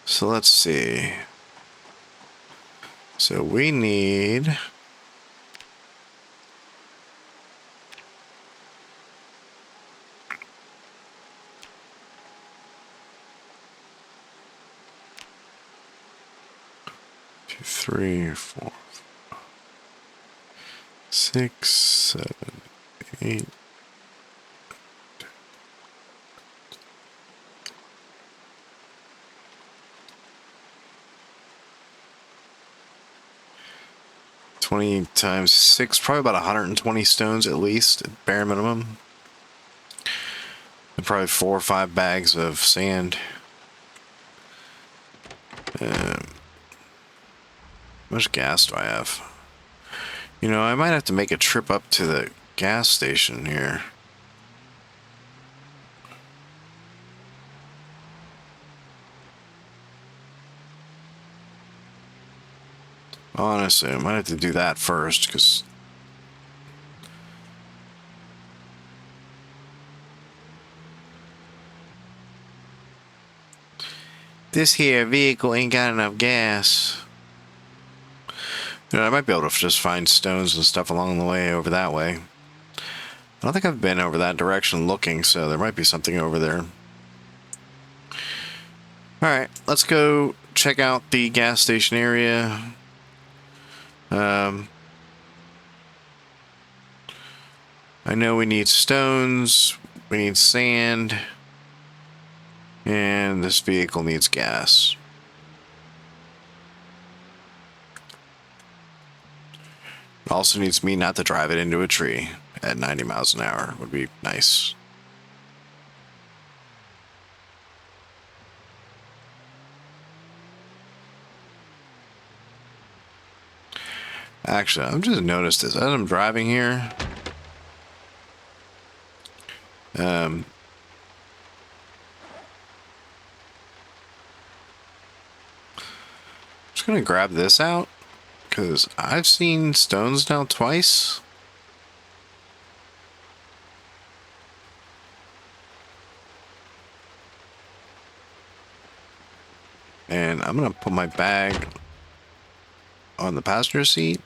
So let's see. So we need... Two, 3, 4, 5, 6, 7, 8. Times 6, probably about 120 stones at least, at bare minimum. And probably 4 or 5 bags of sand. How much gas do I have? You know, I might have to make a trip up to the gas station here. Honestly, I might have to do that first, because this here vehicle ain't got enough gas. You know, I might be able to just find stones and stuff along the way over that way. I don't think I've been over that direction looking, so there might be something over there. Alright, let's go check out the gas station area. I know we need stones, we need sand, and this vehicle needs gas. It also needs me not to drive it into a tree at 90 miles an hour. Would be nice. Actually, I've just noticed this as I'm driving here. Just gonna grab this out because I've seen stones now twice. And I'm gonna put my bag on the passenger seat.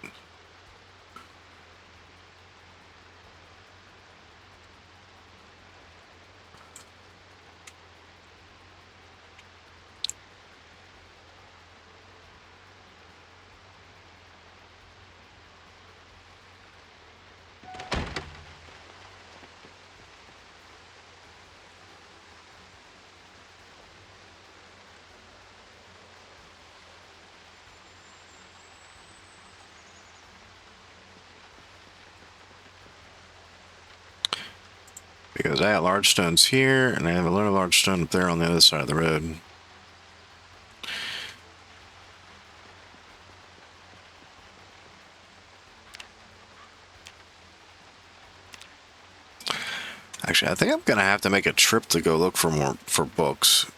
Because I got large stones here, and I have a little large stone up there on the other side of the road. Actually, I think I'm gonna have to make a trip to go look for more books.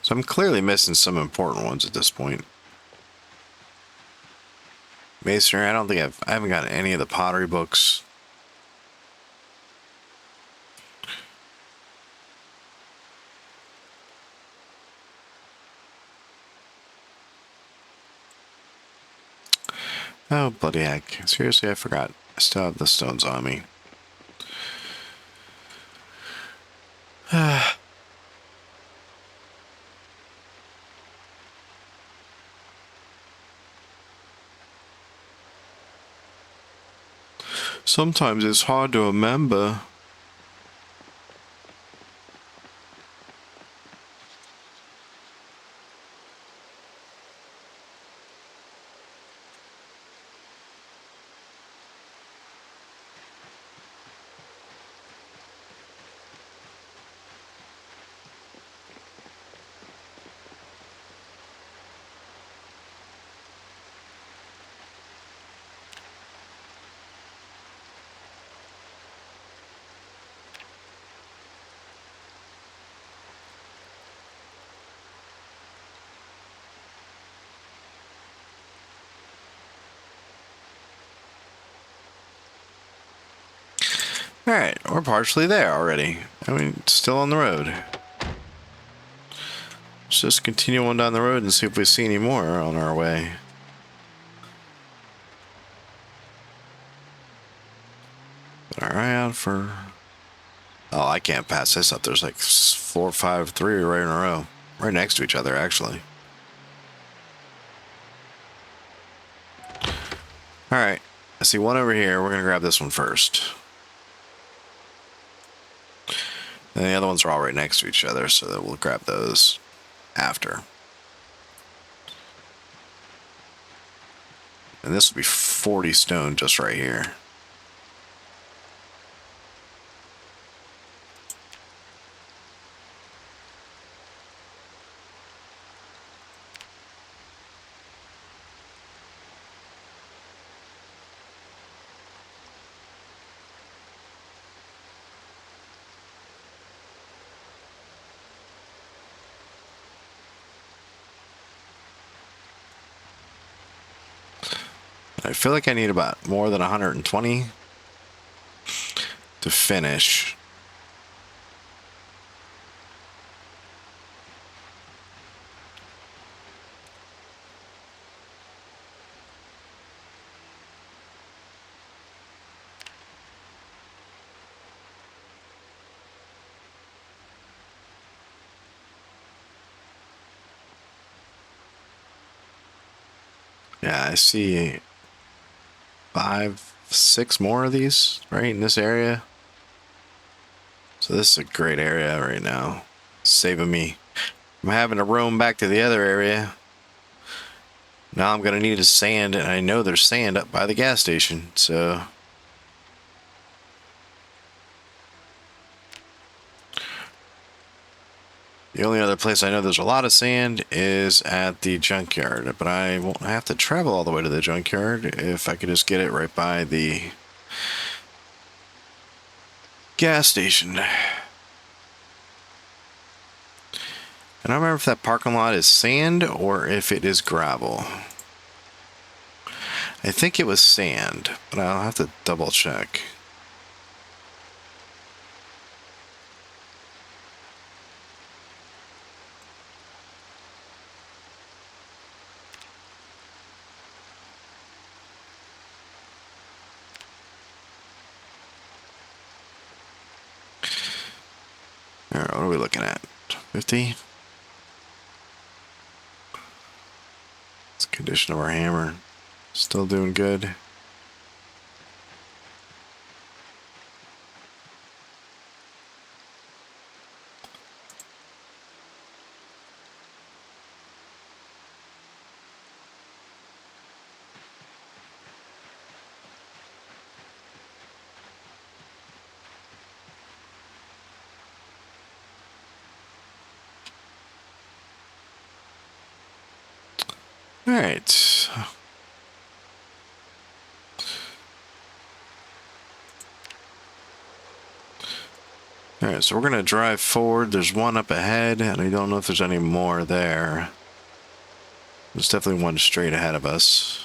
So I'm clearly missing some important ones at this point. Masonry, I don't think I haven't got any of the pottery books. Oh, bloody heck. Seriously, I forgot. I still have the stones on me. Sometimes it's hard to remember. Alright, we're partially there already. I mean, still on the road. Let's just continue on down the road and see if we see any more on our way. Alright, out for... Oh, I can't pass this up. There's like 4, 5, 3 right in a row. Right next to each other, actually. Alright, I see one over here. We're going to grab this one first. And the other ones are all right next to each other, so that we'll grab those after. And this will be 40 stone just right here. I feel like I need about more than 120 to finish. Yeah, I see 5, 6 more of these right in this area. So this is a great area right now. Saving me. I'm having to roam back to the other area. Now I'm going to need a sand, and I know there's sand up by the gas station, so... The only other place I know there's a lot of sand is at the junkyard, but I won't have to travel all the way to the junkyard if I could just get it right by the gas station. I don't remember if that parking lot is sand or if it is gravel. I think it was sand, but I'll have to double check. All right, what are we looking at? 50? It's condition of our hammer. Still doing good. All right. All right, so we're going to drive forward. There's one up ahead, and I don't know if there's any more there. There's definitely one straight ahead of us.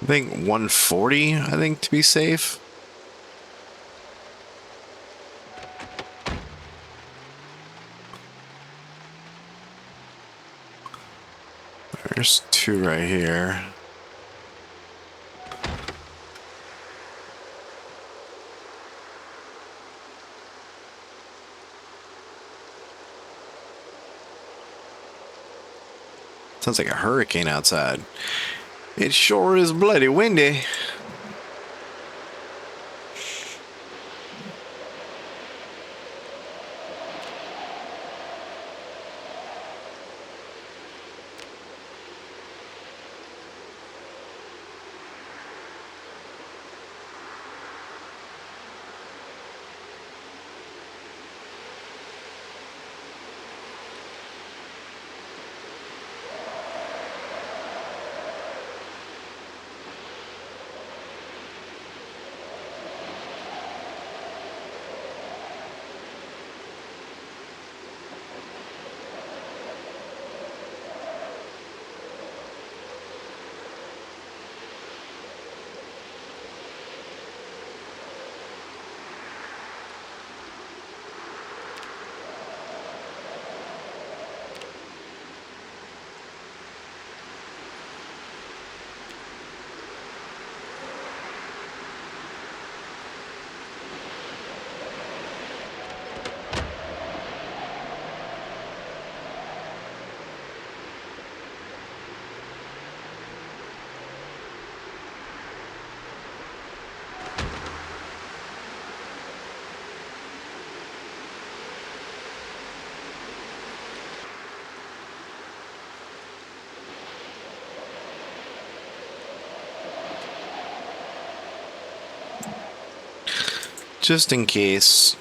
I think 140, I think, to be safe. There's 2 right here. Sounds like a hurricane outside. It sure is bloody windy. Just in case.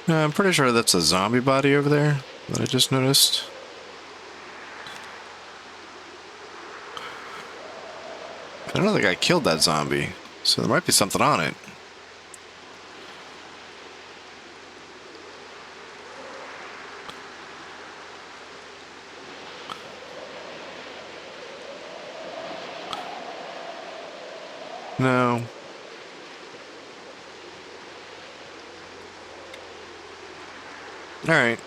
I'm pretty sure that's a zombie body over there that I just noticed. I don't think I killed that zombie, so there might be something on it. No. Alright.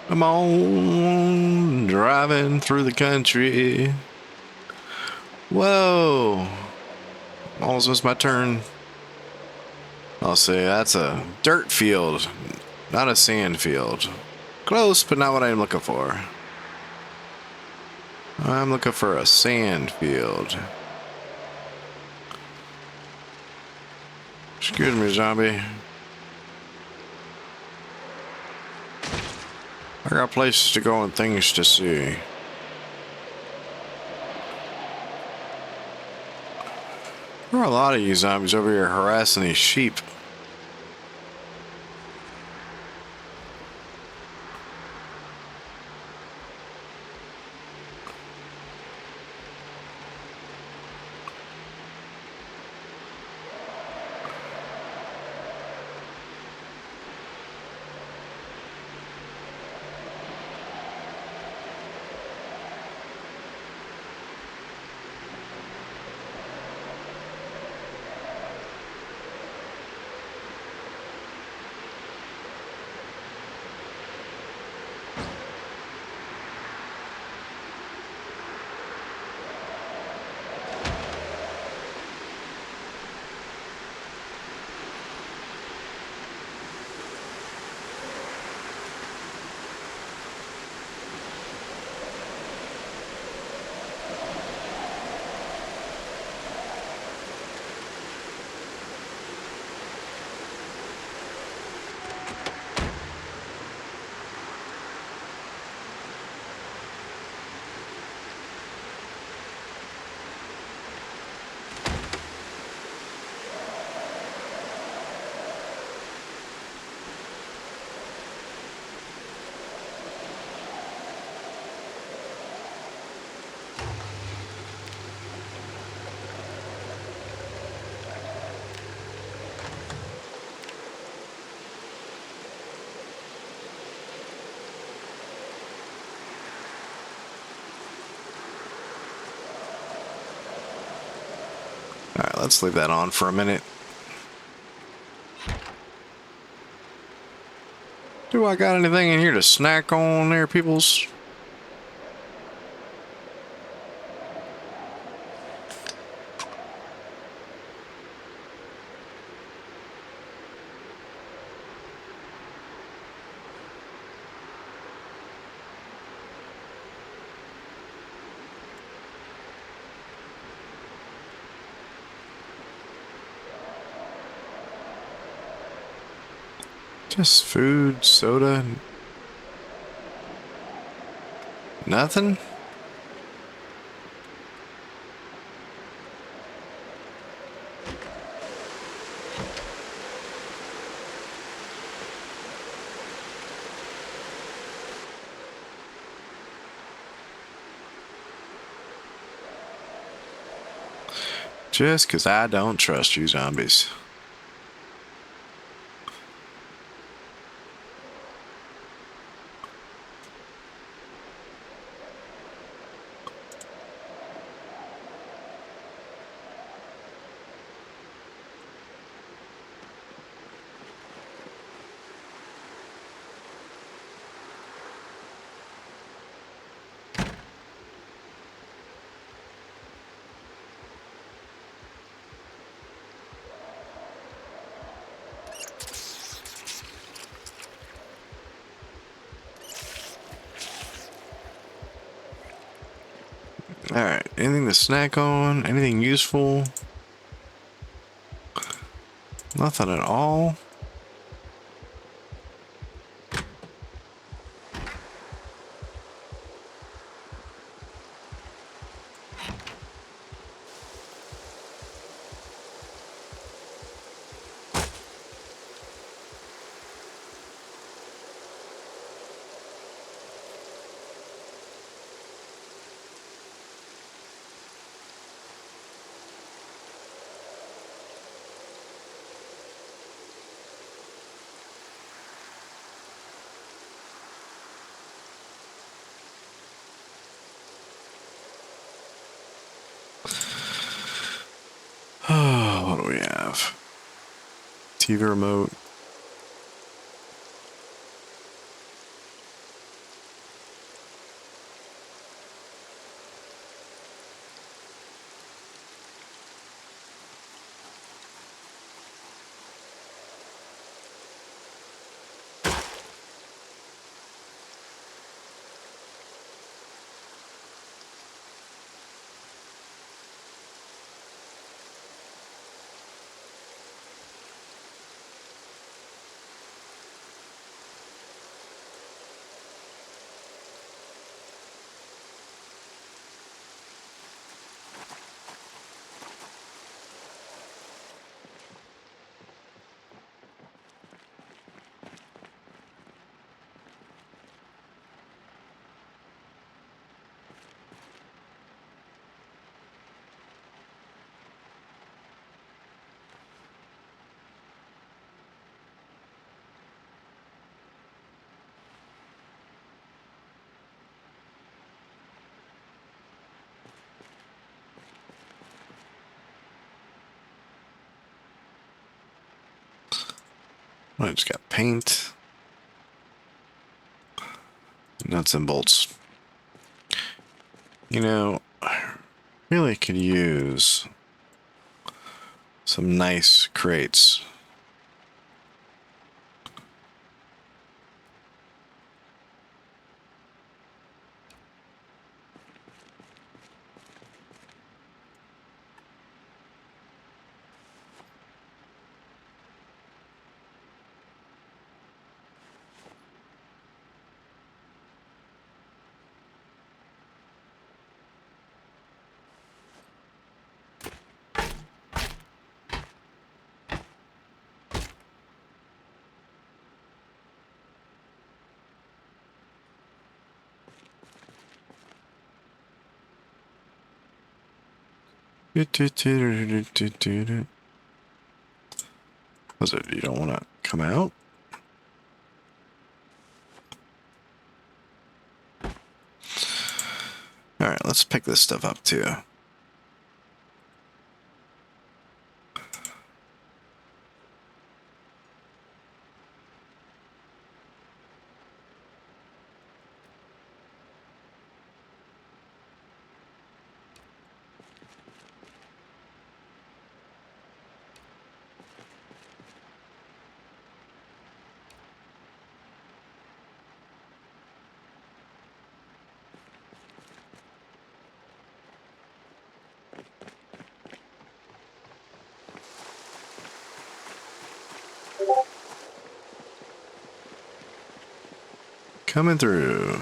Come on, driving through the country. Whoa. Almost missed my turn. I'll say that's a dirt field, not a sand field. Close, but not what I'm looking for. I'm looking for a sand field. Excuse me, zombie. I got places to go and things to see. There are a lot of you zombies over here harassing these sheep. Alright, let's leave that on for a minute. Do I got anything in here to snack on there, peoples? Just food, soda, nothing? Just 'cause I don't trust you zombies. Alright, anything to snack on? Anything useful? Nothing at all. Oh, what do we have? TV remote. I just got paint. Nuts and bolts. You know, I really could use some nice crates. Was it you don't want to come out? Alright, let's pick this stuff up too. Coming through.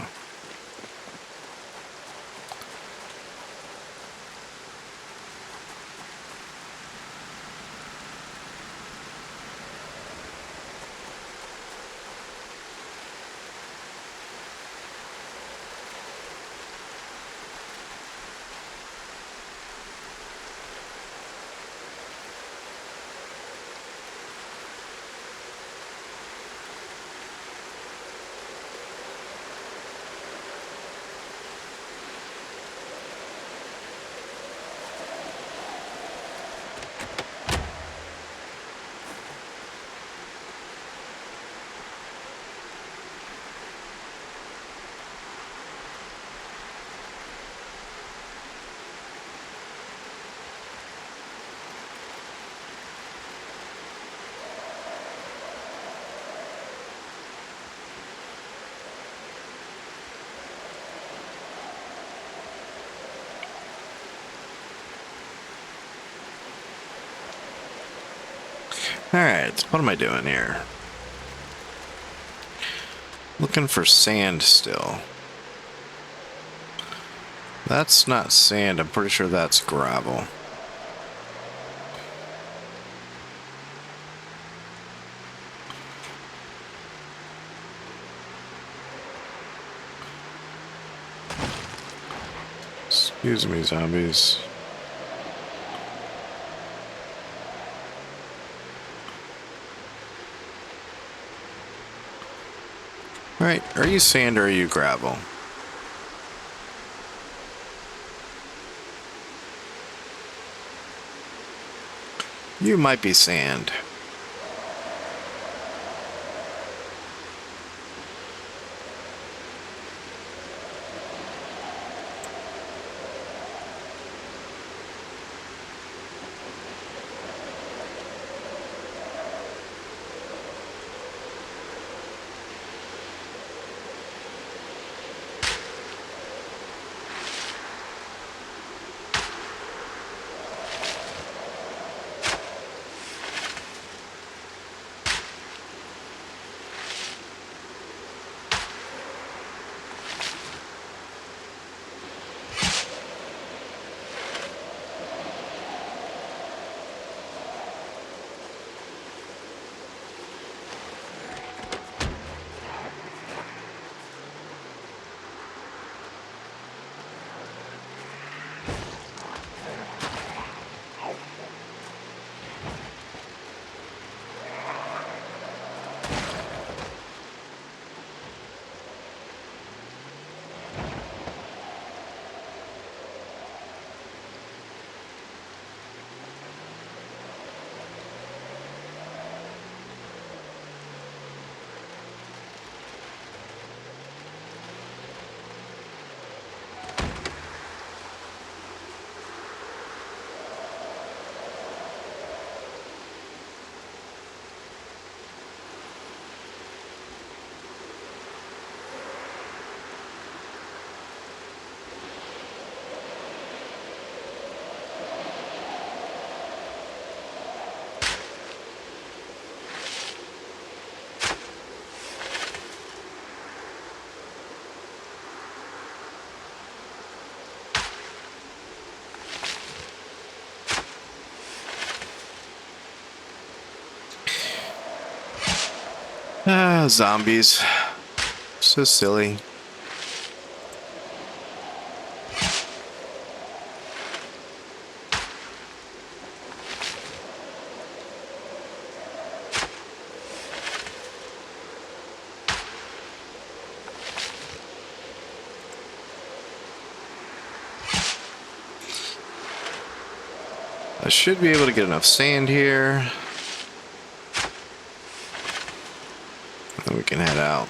Alright, what am I doing here? Looking for sand still. That's not sand, I'm pretty sure that's gravel. Excuse me, zombies. Alright, are you sand or are you gravel? You might be sand. Ah, zombies. So silly. I should be able to get enough sand here. Then we can head out.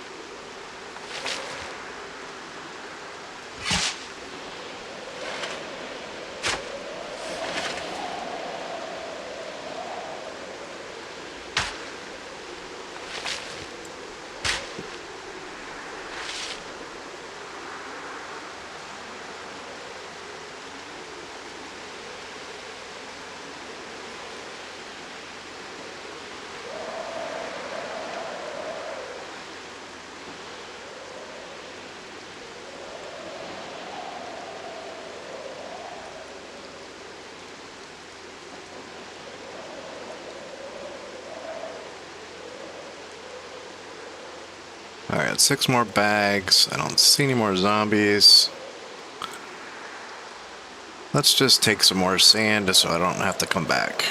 Alright, 6 more bags. I don't see any more zombies. Let's just take some more sand so I don't have to come back.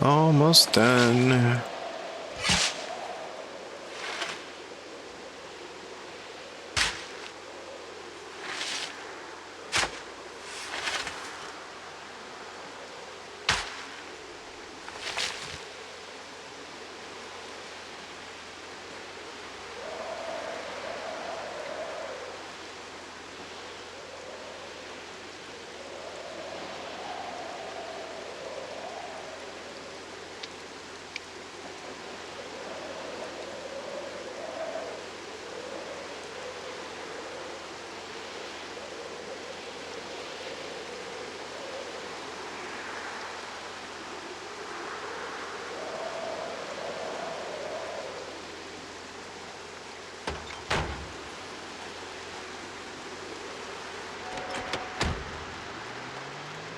Almost done.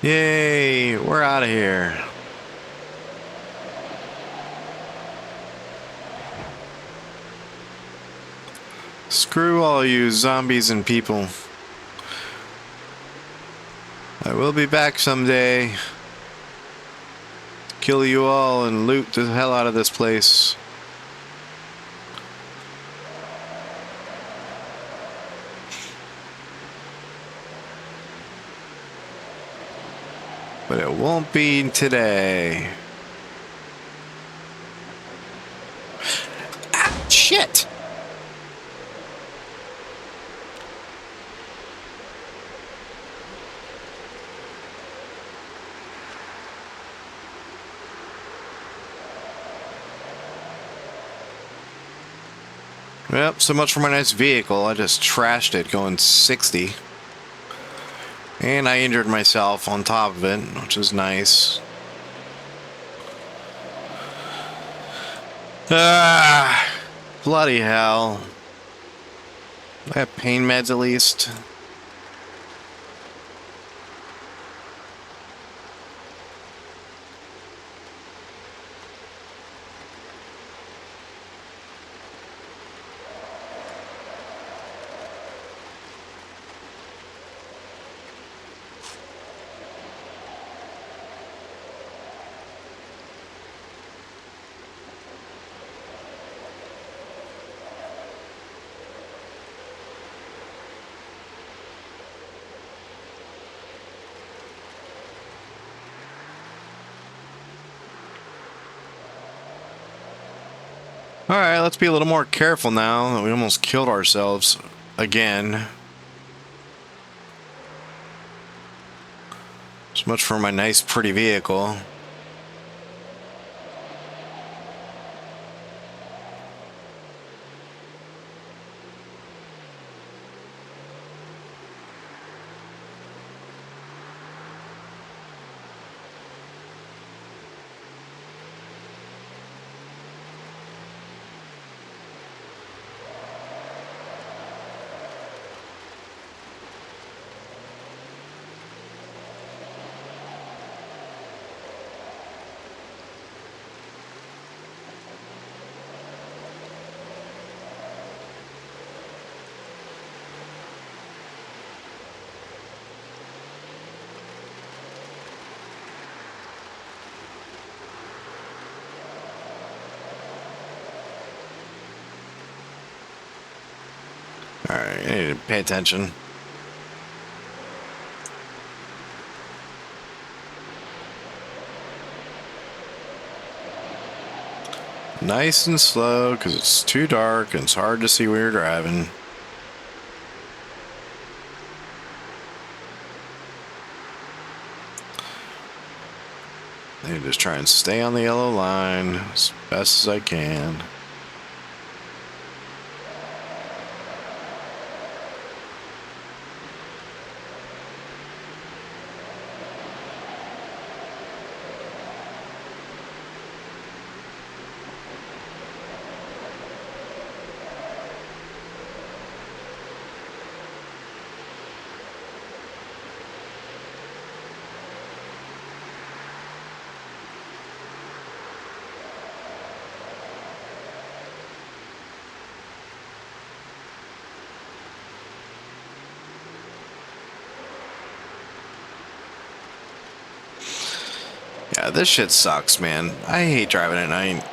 Yay, we're out of here. Screw all you zombies and people. I will be back someday. Kill you all and loot the hell out of this place. But it won't be today. Ah, shit! Yep, so much for my nice vehicle. I just trashed it going 60. And I injured myself on top of it, which is nice. Ah, bloody hell. I have pain meds at least. Alright, let's be a little more careful now that we almost killed ourselves again. So much for my nice, pretty vehicle. Alright, I need to pay attention. Nice and slow, because it's too dark and it's hard to see where you're driving. I need to just try and stay on the yellow line as best as I can. Yeah, this shit sucks, man. I hate driving at night.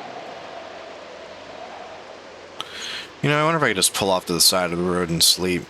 You know, I wonder if I could just pull off to the side of the road and sleep.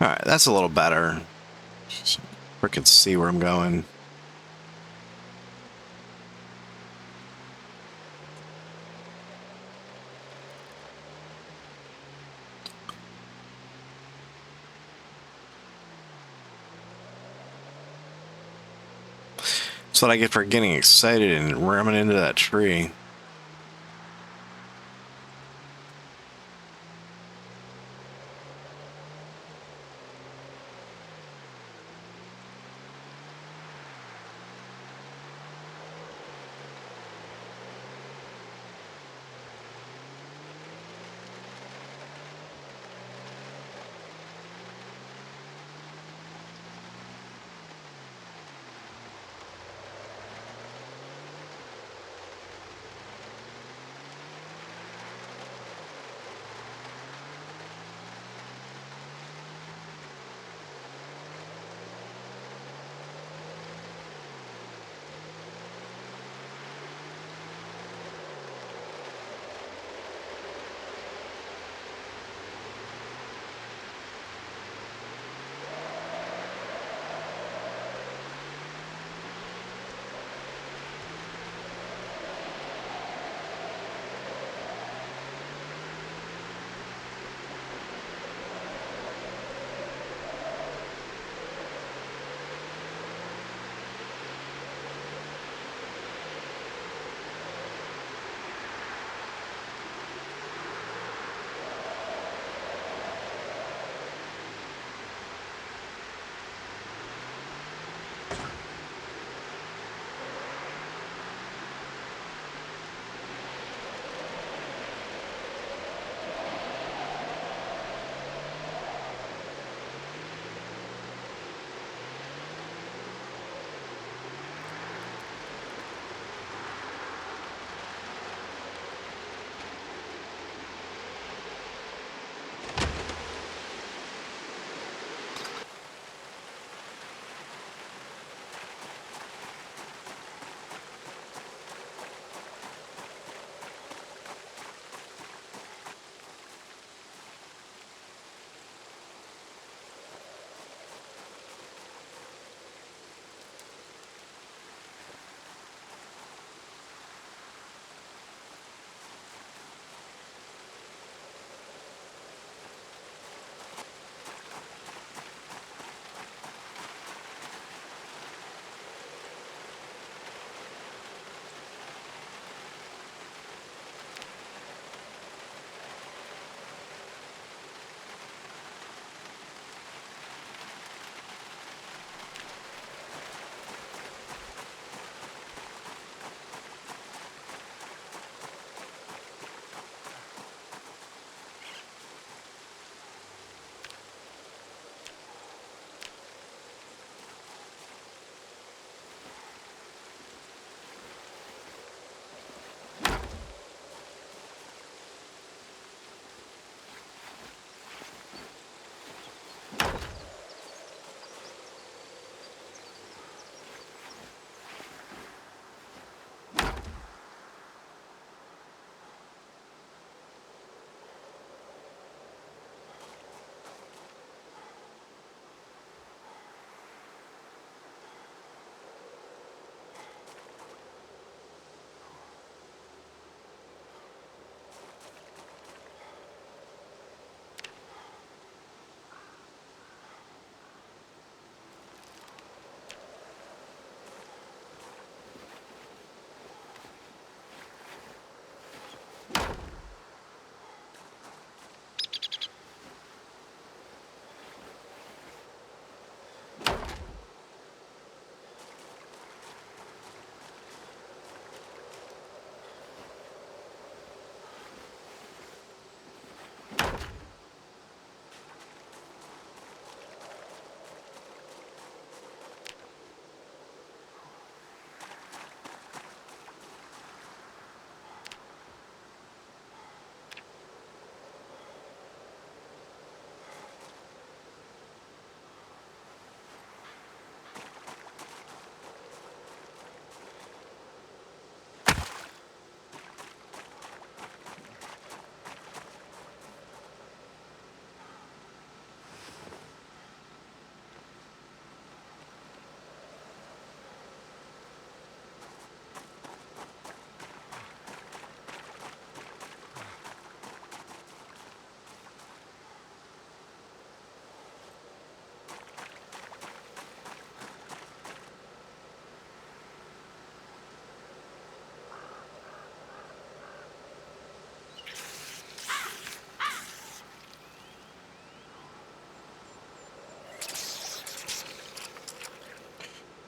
Alright, that's a little better. Freaking see where I'm going. That's what I get for getting excited and ramming into that tree.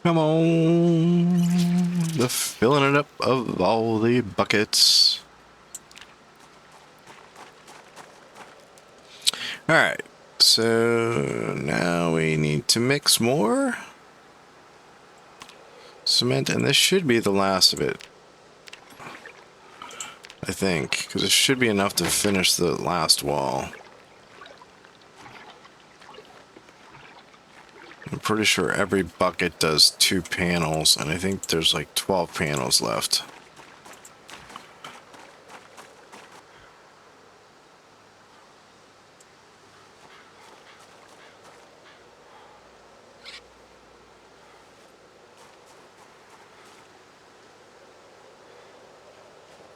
Come on. The filling it up of all the buckets. Alright. So now we need to mix more cement, and this should be the last of it. I think, because it should be enough to finish the last wall. I'm pretty sure every bucket does 2 panels, and I think there's like 12 panels left.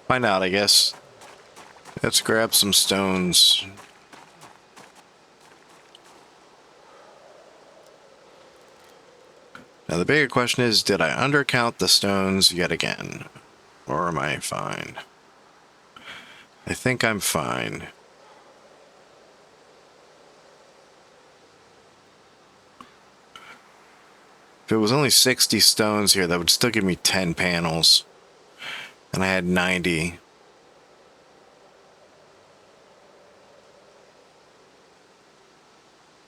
Find out, I guess. Let's grab some stones. Now the bigger question is, did I undercount the stones yet again? Or am I fine? I think I'm fine. If it was only 60 stones here, that would still give me 10 panels. And I had 90.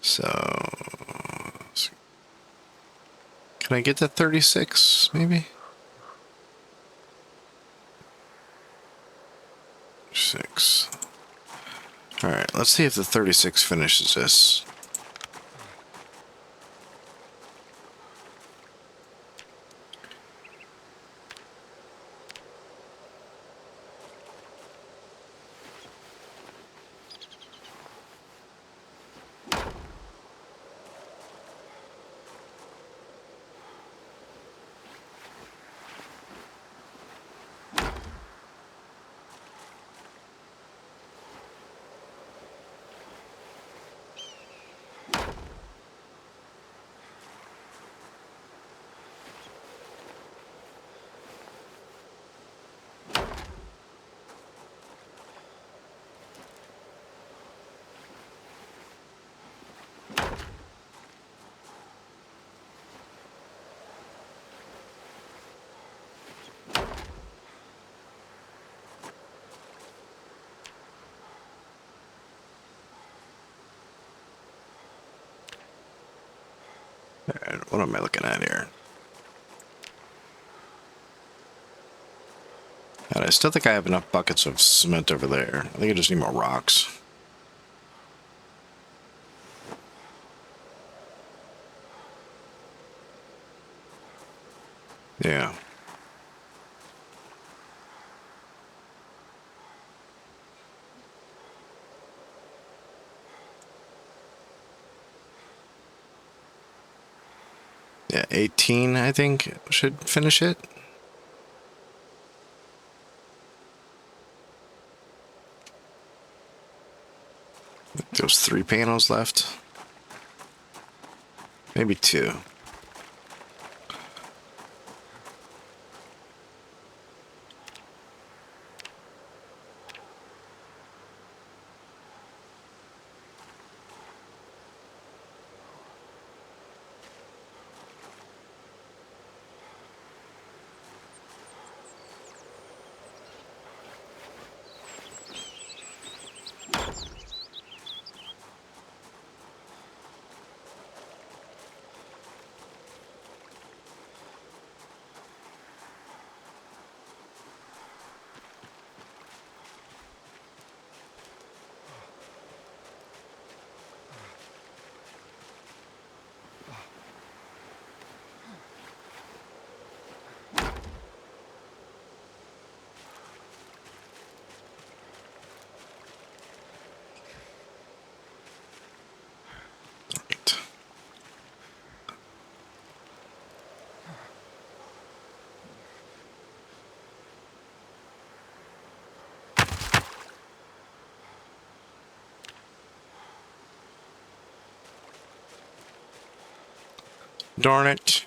So... can I get to 36, maybe? 6. Alright, let's see if the 36 finishes this. Alright, what am I looking at here? And I still think I have enough buckets of cement over there. I think I just need more rocks. Yeah. Yeah, 18, I think, should finish it. There's 3 panels left. Maybe 2. Right. Darn it.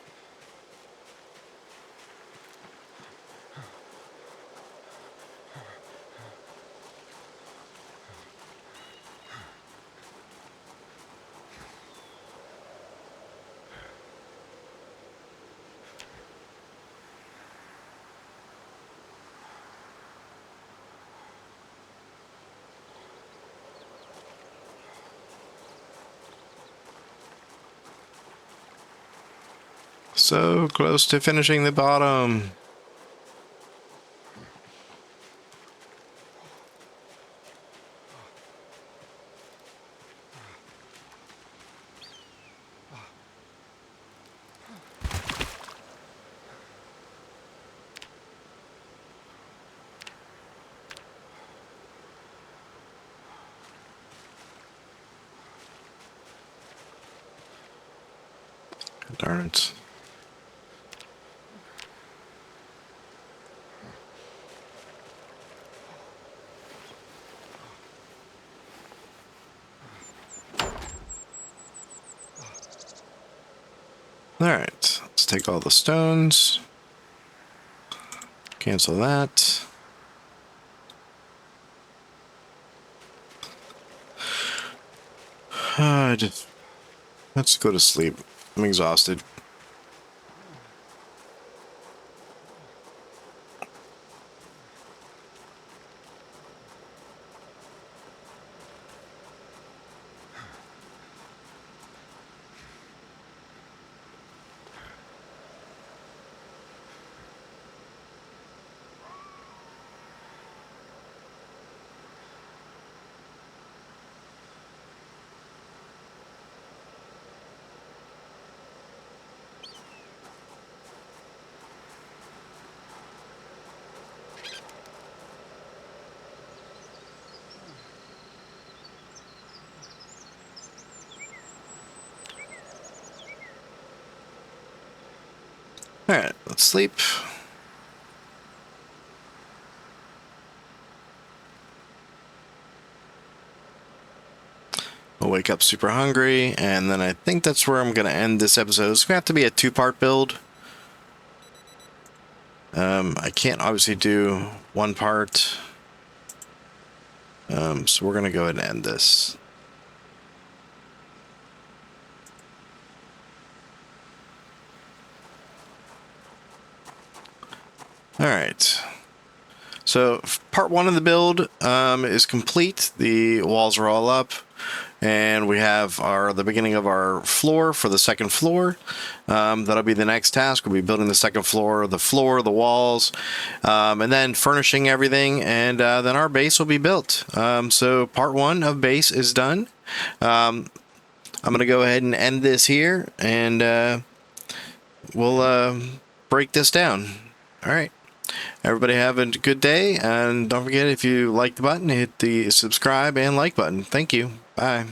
So close to finishing the bottom. Darn it. Alright, let's take all the stones. Cancel that. Let's go to sleep. I'm exhausted. Alright, let's sleep. I'll wake up super hungry, and then I think that's where I'm going to end this episode. It's going to have to be a two-part build. I can't obviously do one part. So we're going to go ahead and end this. Alright. So part one of the build is complete. The walls are all up. And we have the beginning of our floor for the second floor. That'll be the next task. We'll be building the second floor, the walls, and then furnishing everything. And then our base will be built. So part one of base is done. I'm going to go ahead and end this here. And we'll break this down. All right. Everybody have a good day. And don't forget, if you like the button, hit the subscribe and like button. Thank you. Bye.